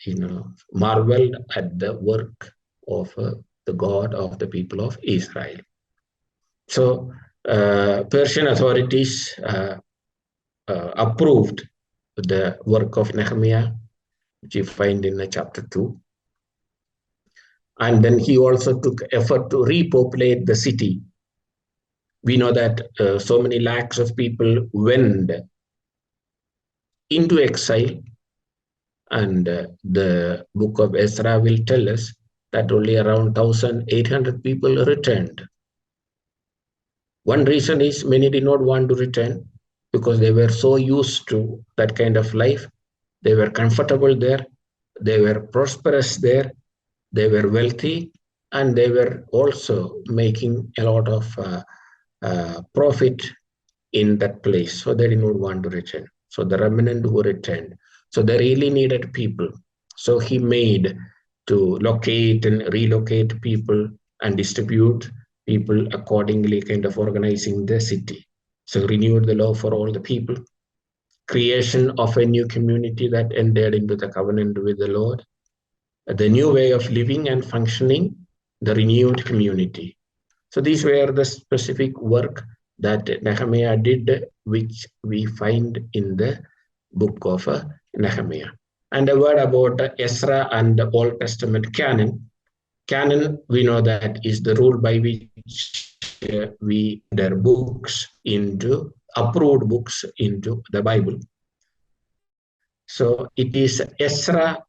marveled at the work of the God of the people of Israel. So Persian authorities approved the work of Nehemiah, which you find in chapter 2. And then he also took effort to repopulate the city. We know that so many lakhs of people went into exile, and the book of Ezra will tell us that only around 1,800 people returned. One reason is many did not want to return because they were so used to that kind of life. They were comfortable there, they were prosperous there, they were wealthy, and they were also making a lot of profit in that place. So they did not want to return. So the remnant who returned. So they really needed people. So he made to locate and relocate people and distribute people accordingly, kind of organizing the city. So renewed the law for all the people. Creation of a new community that entered into the covenant with the Lord. The new way of living and functioning, the renewed community. So these were the specific work that Nehemiah did, which we find in the book of Nehemiah. And a word about Ezra and the Old Testament canon. Canon, we know that is the rule by which we enter books into, approved books into the Bible. So it is Ezra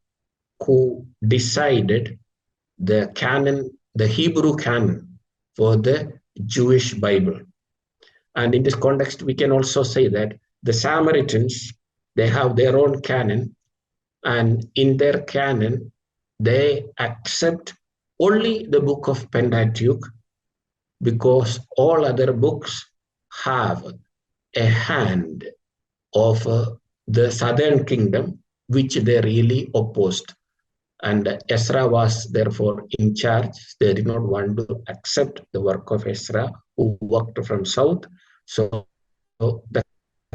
who decided the canon, the Hebrew canon for the Jewish Bible. And in this context, we can also say that the Samaritans, they have their own canon, and in their canon, they accept only the book of Pentateuch, because all other books have a hand of the southern kingdom, which they really opposed. And Ezra was therefore in charge. They did not want to accept the work of Ezra, who worked from south. So the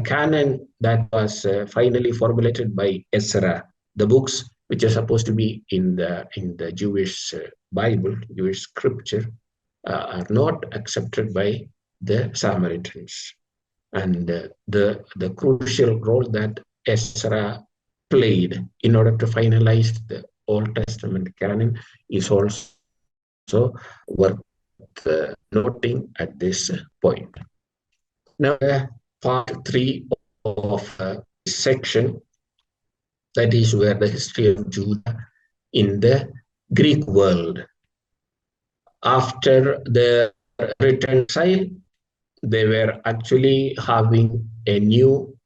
canon that was finally formulated by Ezra, the books which are supposed to be in the Jewish Bible, Jewish scripture, are not accepted by the Samaritans. And the crucial role that Ezra played in order to finalize the Old Testament canon is also worth noting at this point. Now, part three of this section, that is where the history of Judah in the Greek world. After the return exile, they were actually having a new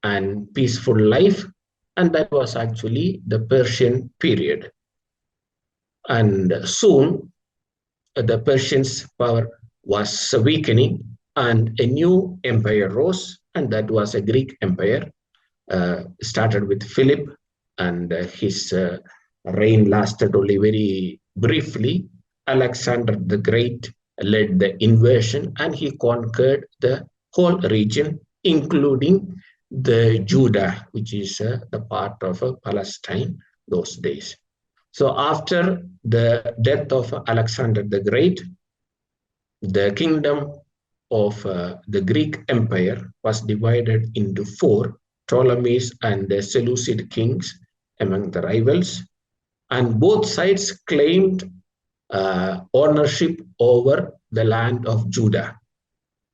and peaceful life, and that was actually the Persian period. And soon the Persians' power was weakening, and a new empire rose, and that was a Greek empire. Started with Philip, and his reign lasted only very briefly. Alexander the Great led the invasion, and he conquered the whole region, including the Judah, which is the part of Palestine those days. So after the death of Alexander the Great, the kingdom of the Greek Empire was divided into four: Ptolemies and the Seleucid kings among the rivals, and both sides claimed ownership over the land of Judah,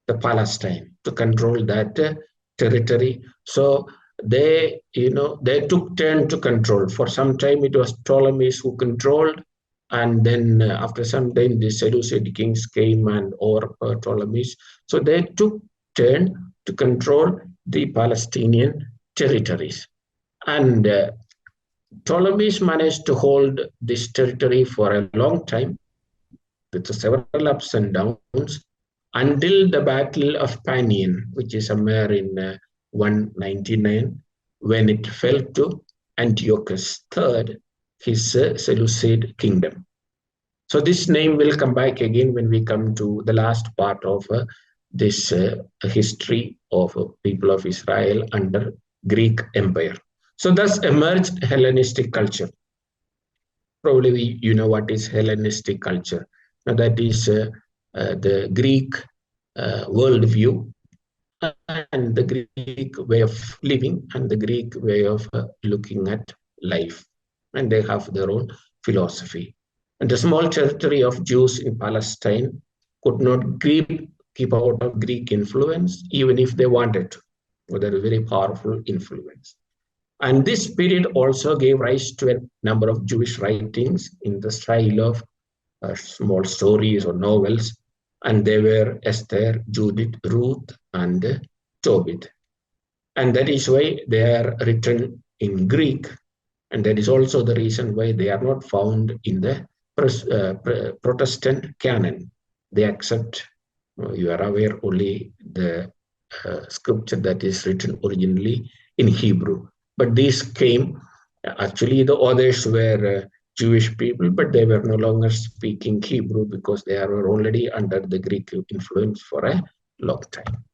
the Palestine, to control that territory. So they took turn to control. For some time it was Ptolemies who controlled, and then after some time the Seleucid kings came and overpowered Ptolemies. So they took turn to control the Palestinian territories. And Ptolemies managed to hold this territory for a long time with several ups and downs until the Battle of Panion, which is somewhere in 199, when it fell to Antiochus III, his Seleucid kingdom. So this name will come back again when we come to the last part of this history of people of Israel under Greek Empire. So thus emerged Hellenistic culture. Probably you know what is Hellenistic culture. Now that is the Greek worldview and the Greek way of living and the Greek way of looking at life. And they have their own philosophy. And the small territory of Jews in Palestine could not keep out of Greek influence, even if they wanted to. They're a very powerful influence. And this period also gave rise to a number of Jewish writings in the style of small stories or novels. And they were Esther, Judith, Ruth, and Tobit. And that is why they are written in Greek. And that is also the reason why they are not found in the Protestant canon. They accept, you are aware, only the scripture that is written originally in Hebrew. But these came, actually the authors were Jewish people, but they were no longer speaking Hebrew because they were already under the Greek influence for a long time.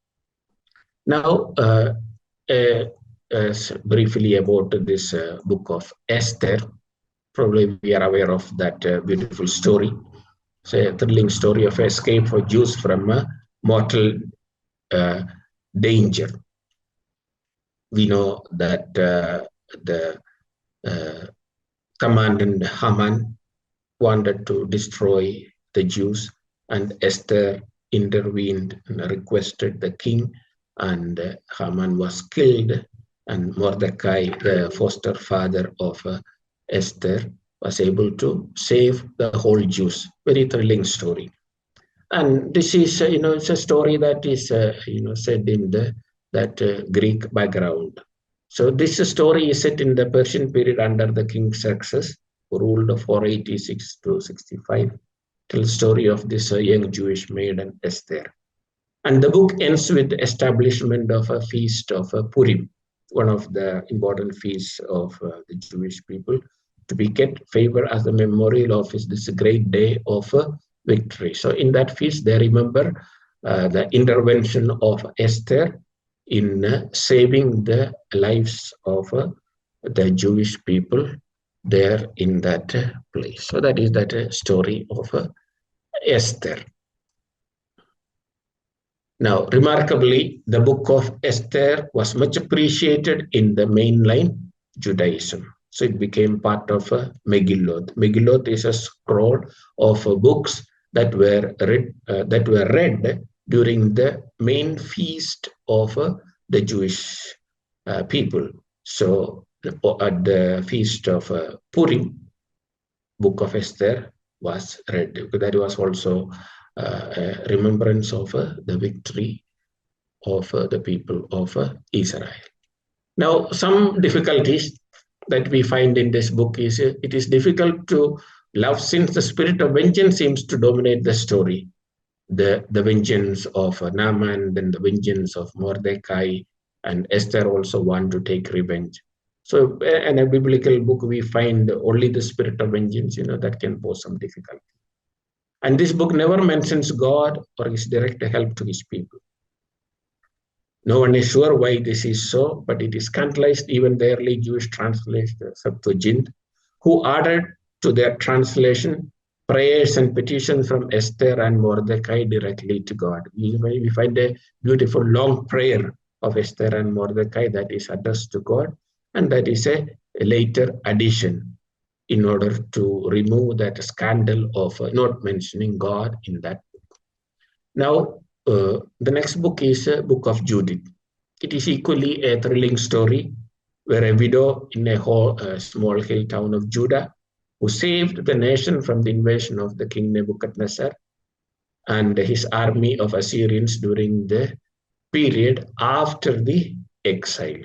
Now, briefly about this book of Esther. Probably we are aware of that beautiful story. It's a thrilling story of escape for Jews from mortal danger. We know that the commandant Haman wanted to destroy the Jews, and Esther intervened and requested the king, and Haman was killed, and Mordecai, the foster father of Esther, was able to save the whole Jews. Very thrilling story. And this is, it's a story that is, said in that Greek background. So this story is set in the Persian period under the King Xerxes. who ruled 486 to 65, tells the story of this young Jewish maiden Esther. And the book ends with the establishment of a feast of Purim, one of the important feasts of the Jewish people, to be kept favor as a memorial of this great day of victory. So in that feast, they remember the intervention of Esther in saving the lives of the Jewish people there in that place. So that is that story of Esther. Now, remarkably, the book of Esther was much appreciated in the mainline Judaism. So it became part of Megillot. Megillot is a scroll of books that were read during the main feast of the Jewish people. So at the feast of Purim, book of Esther was read. That was also a remembrance of the victory of the people of Israel. Now, some difficulties that we find in this book is it is difficult to love since the spirit of vengeance seems to dominate the story. The vengeance of Naaman, then the vengeance of Mordecai, and Esther also want to take revenge. So in a biblical book, we find only the spirit of vengeance, that can pose some difficulty. And this book never mentions God or his direct help to his people. No one is sure why this is so, but it is scandalized even the early Jewish translation, Septuagint, who added to their translation prayers and petitions from Esther and Mordecai directly to God. We find a beautiful long prayer of Esther and Mordecai that is addressed to God, and that is a later addition in order to remove that scandal of not mentioning God in that book. Now, the next book is a book of Judith. It is equally a thrilling story where a widow in a small hill town of Judah who saved the nation from the invasion of the king Nebuchadnezzar and his army of Assyrians during the period after the exile.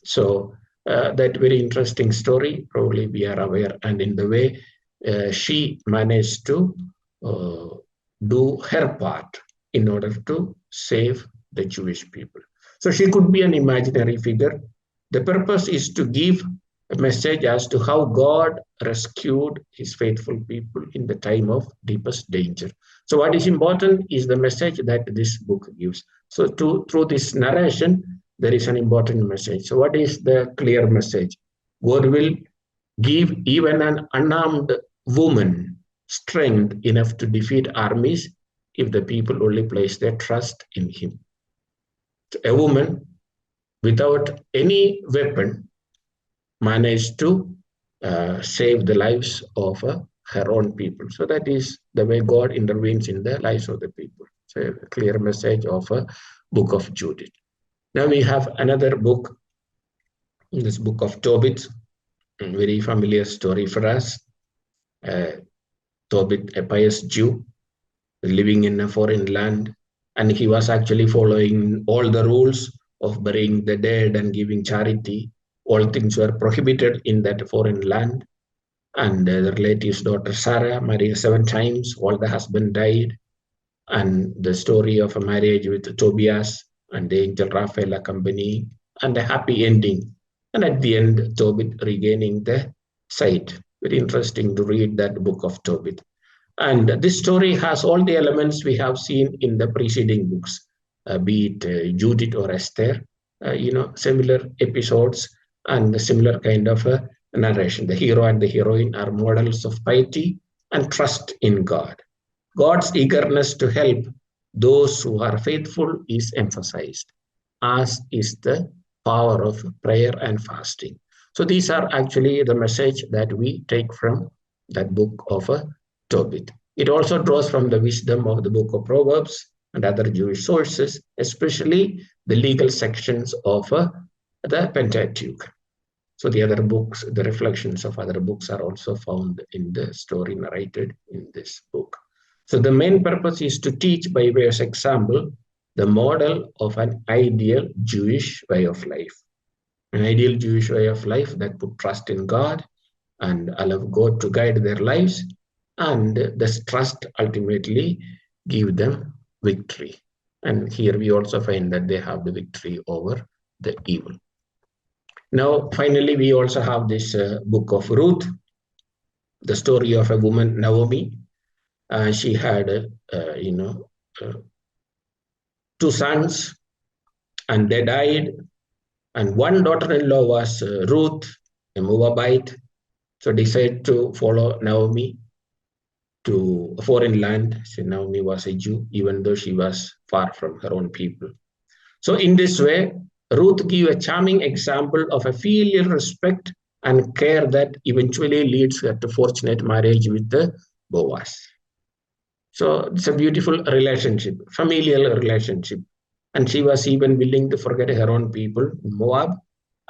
So that very interesting story, probably we are aware, and in the way she managed to do her part in order to save the Jewish people. So she could be an imaginary figure. The purpose is to give a message as to how God rescued his faithful people in the time of deepest danger. So what is important is the message that this book gives. So through this narration, there is an important message. So what is the clear message? God will give even an unarmed woman strength enough to defeat armies if the people only place their trust in him. A woman without any weapon managed to save the lives of her own people. So that is the way God intervenes in the lives of the people. So a clear message of a book of Judith. Now we have another book, this book of Tobit, a very familiar story for us. Tobit, a pious Jew, living in a foreign land, and he was actually following all the rules of burying the dead and giving charity. All things were prohibited in that foreign land. And the relative's daughter Sarah married 7 times. All the husband died. And the story of a marriage with Tobias and the angel Raphael accompanying, and a happy ending. And at the end, Tobit regaining the sight. Very interesting to read that book of Tobit. And this story has all the elements we have seen in the preceding books, be it Judith or Esther, similar episodes and similar kind of narration. The hero and the heroine are models of piety and trust in God. God's eagerness to help those who are faithful is emphasized, as is the power of prayer and fasting. So these are actually the message that we take from that book of Tobit. It also draws from the wisdom of the book of Proverbs and other Jewish sources, especially the legal sections of the Pentateuch. So the other books, the reflections of other books are also found in the story narrated in this book. So the main purpose is to teach by way of example the model of an ideal Jewish way of life. An ideal Jewish way of life that put trust in God and allow God to guide their lives, and this trust ultimately give them victory. And here we also find that they have the victory over the evil. Now, finally, we also have this book of Ruth, the story of a woman, Naomi. She had, uh, two sons, and they died. And one daughter-in-law was Ruth, a Moabite, so decided to follow Naomi to a foreign land. So Naomi was a Jew, even though she was far from her own people. So in this way, Ruth gave a charming example of a filial respect and care that eventually leads her to fortunate marriage with the Boaz. So it's a beautiful relationship, familial relationship. And she was even willing to forget her own people, Moab,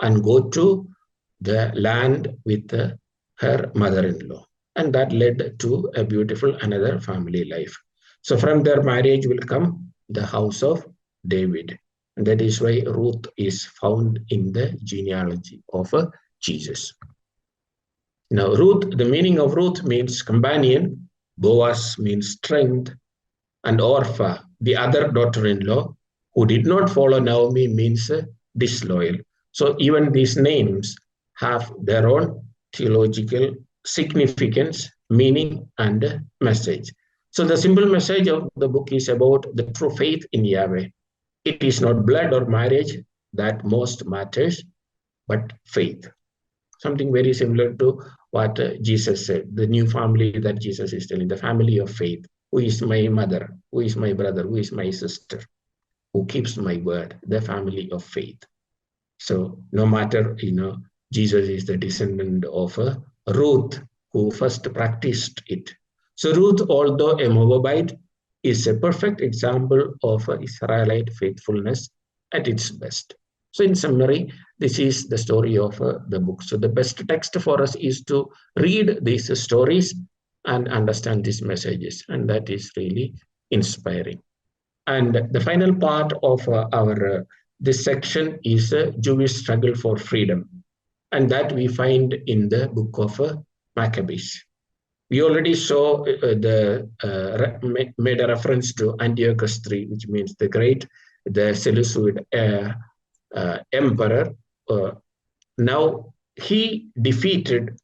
and go to the land with her mother-in-law. And that led to a beautiful another family life. So from their marriage will come the house of David. And that is why Ruth is found in the genealogy of Jesus. Now, Ruth, the meaning of Ruth means companion, Boaz means strength, and Orpha, the other daughter-in-law, who did not follow Naomi, means disloyal. So even these names have their own theological significance, meaning, and message. So the simple message of the book is about the true faith in Yahweh. It is not blood or marriage that most matters, but faith. Something very similar to what Jesus said, the new family that Jesus is telling, the family of faith. Who is my mother? Who is my brother? Who is my sister? Who keeps my word? The family of faith. So no matter, Jesus is the descendant of Ruth, who first practiced it. So Ruth, although a Moabite, is a perfect example of Israelite faithfulness at its best. So in summary, this is the story of the book. So the best text for us is to read these stories and understand these messages. And that is really inspiring. And the final part of our this section is a Jewish struggle for freedom. And that we find in the book of Maccabees. We already saw made a reference to Antiochus III, which means the great, the Seleucid emperor. Now he defeated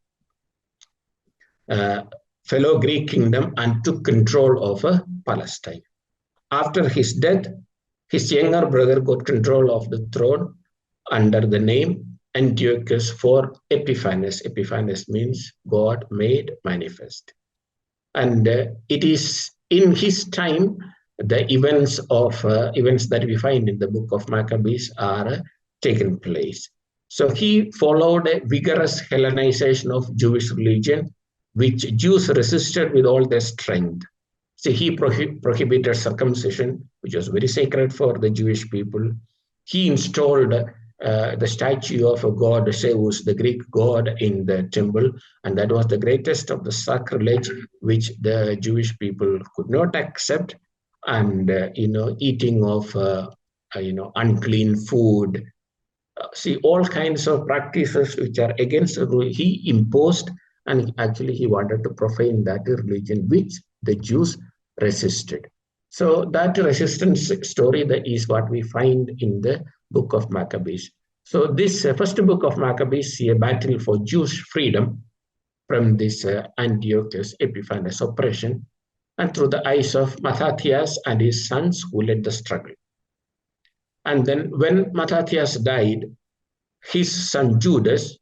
fellow Greek kingdom and took control of Palestine. After his death, his younger brother got control of the throne under the name Antiochus IV Epiphanes. Epiphanes means God made manifest. And it is in his time the events that we find in the book of Maccabees are taken place. So he followed a vigorous Hellenization of Jewish religion, which Jews resisted with all their strength. So he prohibited circumcision, which was very sacred for the Jewish people. He installed the statue of a god Zeus, the Greek god, in the temple, and that was the greatest of the sacrilege which the Jewish people could not accept. And eating of unclean food, see all kinds of practices which are against the rule he imposed, and actually he wanted to profane that religion which the Jews resisted. So that resistance story that is what we find in the book of Maccabees. So this first book of Maccabees is a battle for Jewish freedom from this Antiochus Epiphanes oppression, and through the eyes of Mattathias and his sons who led the struggle. And then when Mattathias died, his son Judas,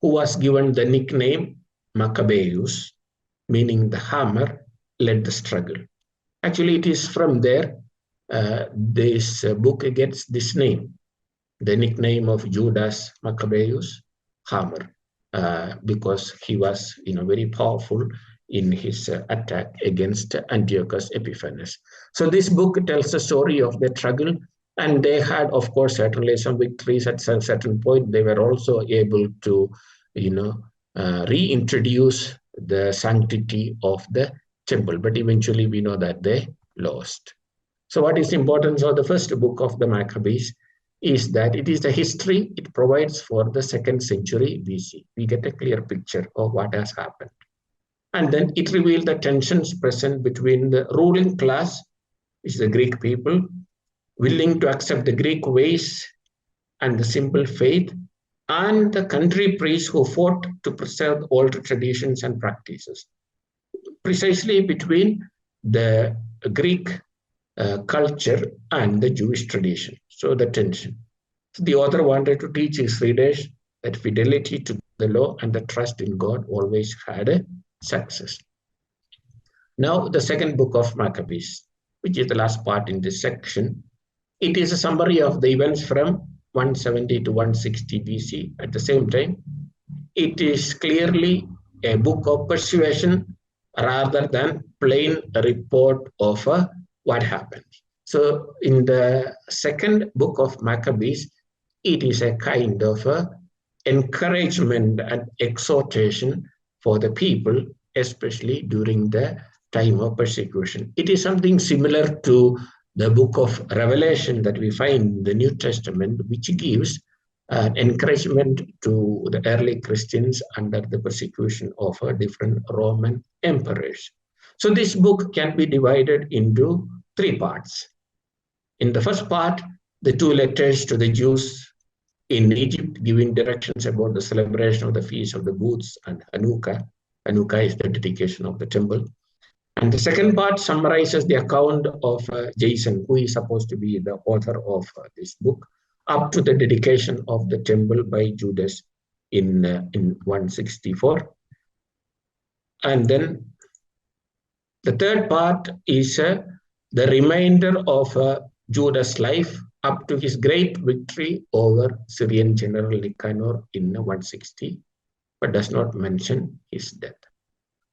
who was given the nickname Maccabeus, meaning the hammer, led the struggle. Actually, it is from there this book gets this name, the nickname of Judas Maccabeus, hammer, because he was very powerful in his attack against Antiochus Epiphanes. So this book tells the story of the struggle, and they had, of course, certainly some victories at a certain point. They were also able to, reintroduce the sanctity of the temple, but eventually we know that they lost. So what is the importance of the first book of the Maccabees? is that it is the history it provides for the 2nd century BC. We get a clear picture of what has happened. And then it revealed the tensions present between the ruling class, which is the Greek people, willing to accept the Greek ways and the simple faith, and the country priests who fought to preserve old traditions and practices, precisely between the Greek culture and the Jewish tradition. So the tension. So the author wanted to teach his readers that fidelity to the law and the trust in God always had a success. Now, the 2nd book of Maccabees, which is the last part in this section, it is a summary of the events from 170 to 160 BC. At the same time, it is clearly a book of persuasion rather than plain report of what happened. So in the 2nd book of Maccabees, it is a kind of encouragement and exhortation for the people, especially during the time of persecution. It is something similar to the book of Revelation that we find in the New Testament, which gives encouragement to the early Christians under the persecution of different Roman emperors. So this book can be divided into 3 parts. In the first part, the 2 letters to the Jews in Egypt, giving directions about the celebration of the Feast of the Booths and Hanukkah. Hanukkah is the dedication of the temple. And the second part summarizes the account of Jason, who is supposed to be the author of this book, up to the dedication of the temple by Judas in 164. And then the third part is the remainder of Judas' life up to his great victory over Syrian general Nicanor in 160, but does not mention his death.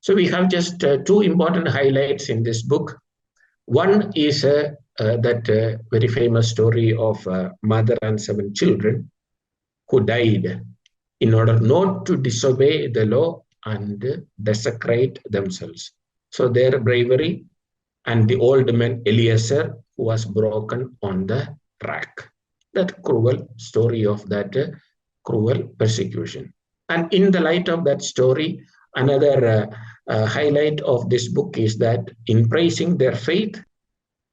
So we have just 2 important highlights in this book. One is that very famous story of a mother and 7 children who died in order not to disobey the law and desecrate themselves. So their bravery, and the old man Eliezer, who was broken on the rack. That cruel story of that cruel persecution. And in the light of that story, another highlight of this book is that in praising their faith,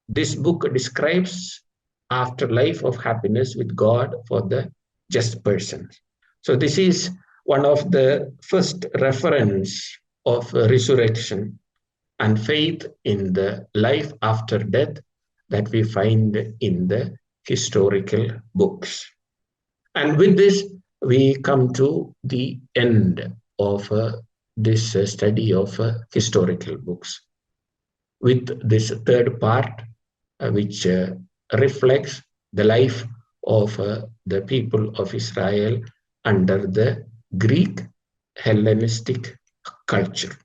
this book describes afterlife of happiness with God for the just person. So this is one of the first reference of resurrection and faith in the life after death that we find in the historical books. And with this, we come to the end of this study of historical books, with this third part, which reflects the life of the people of Israel under the Greek Hellenistic culture.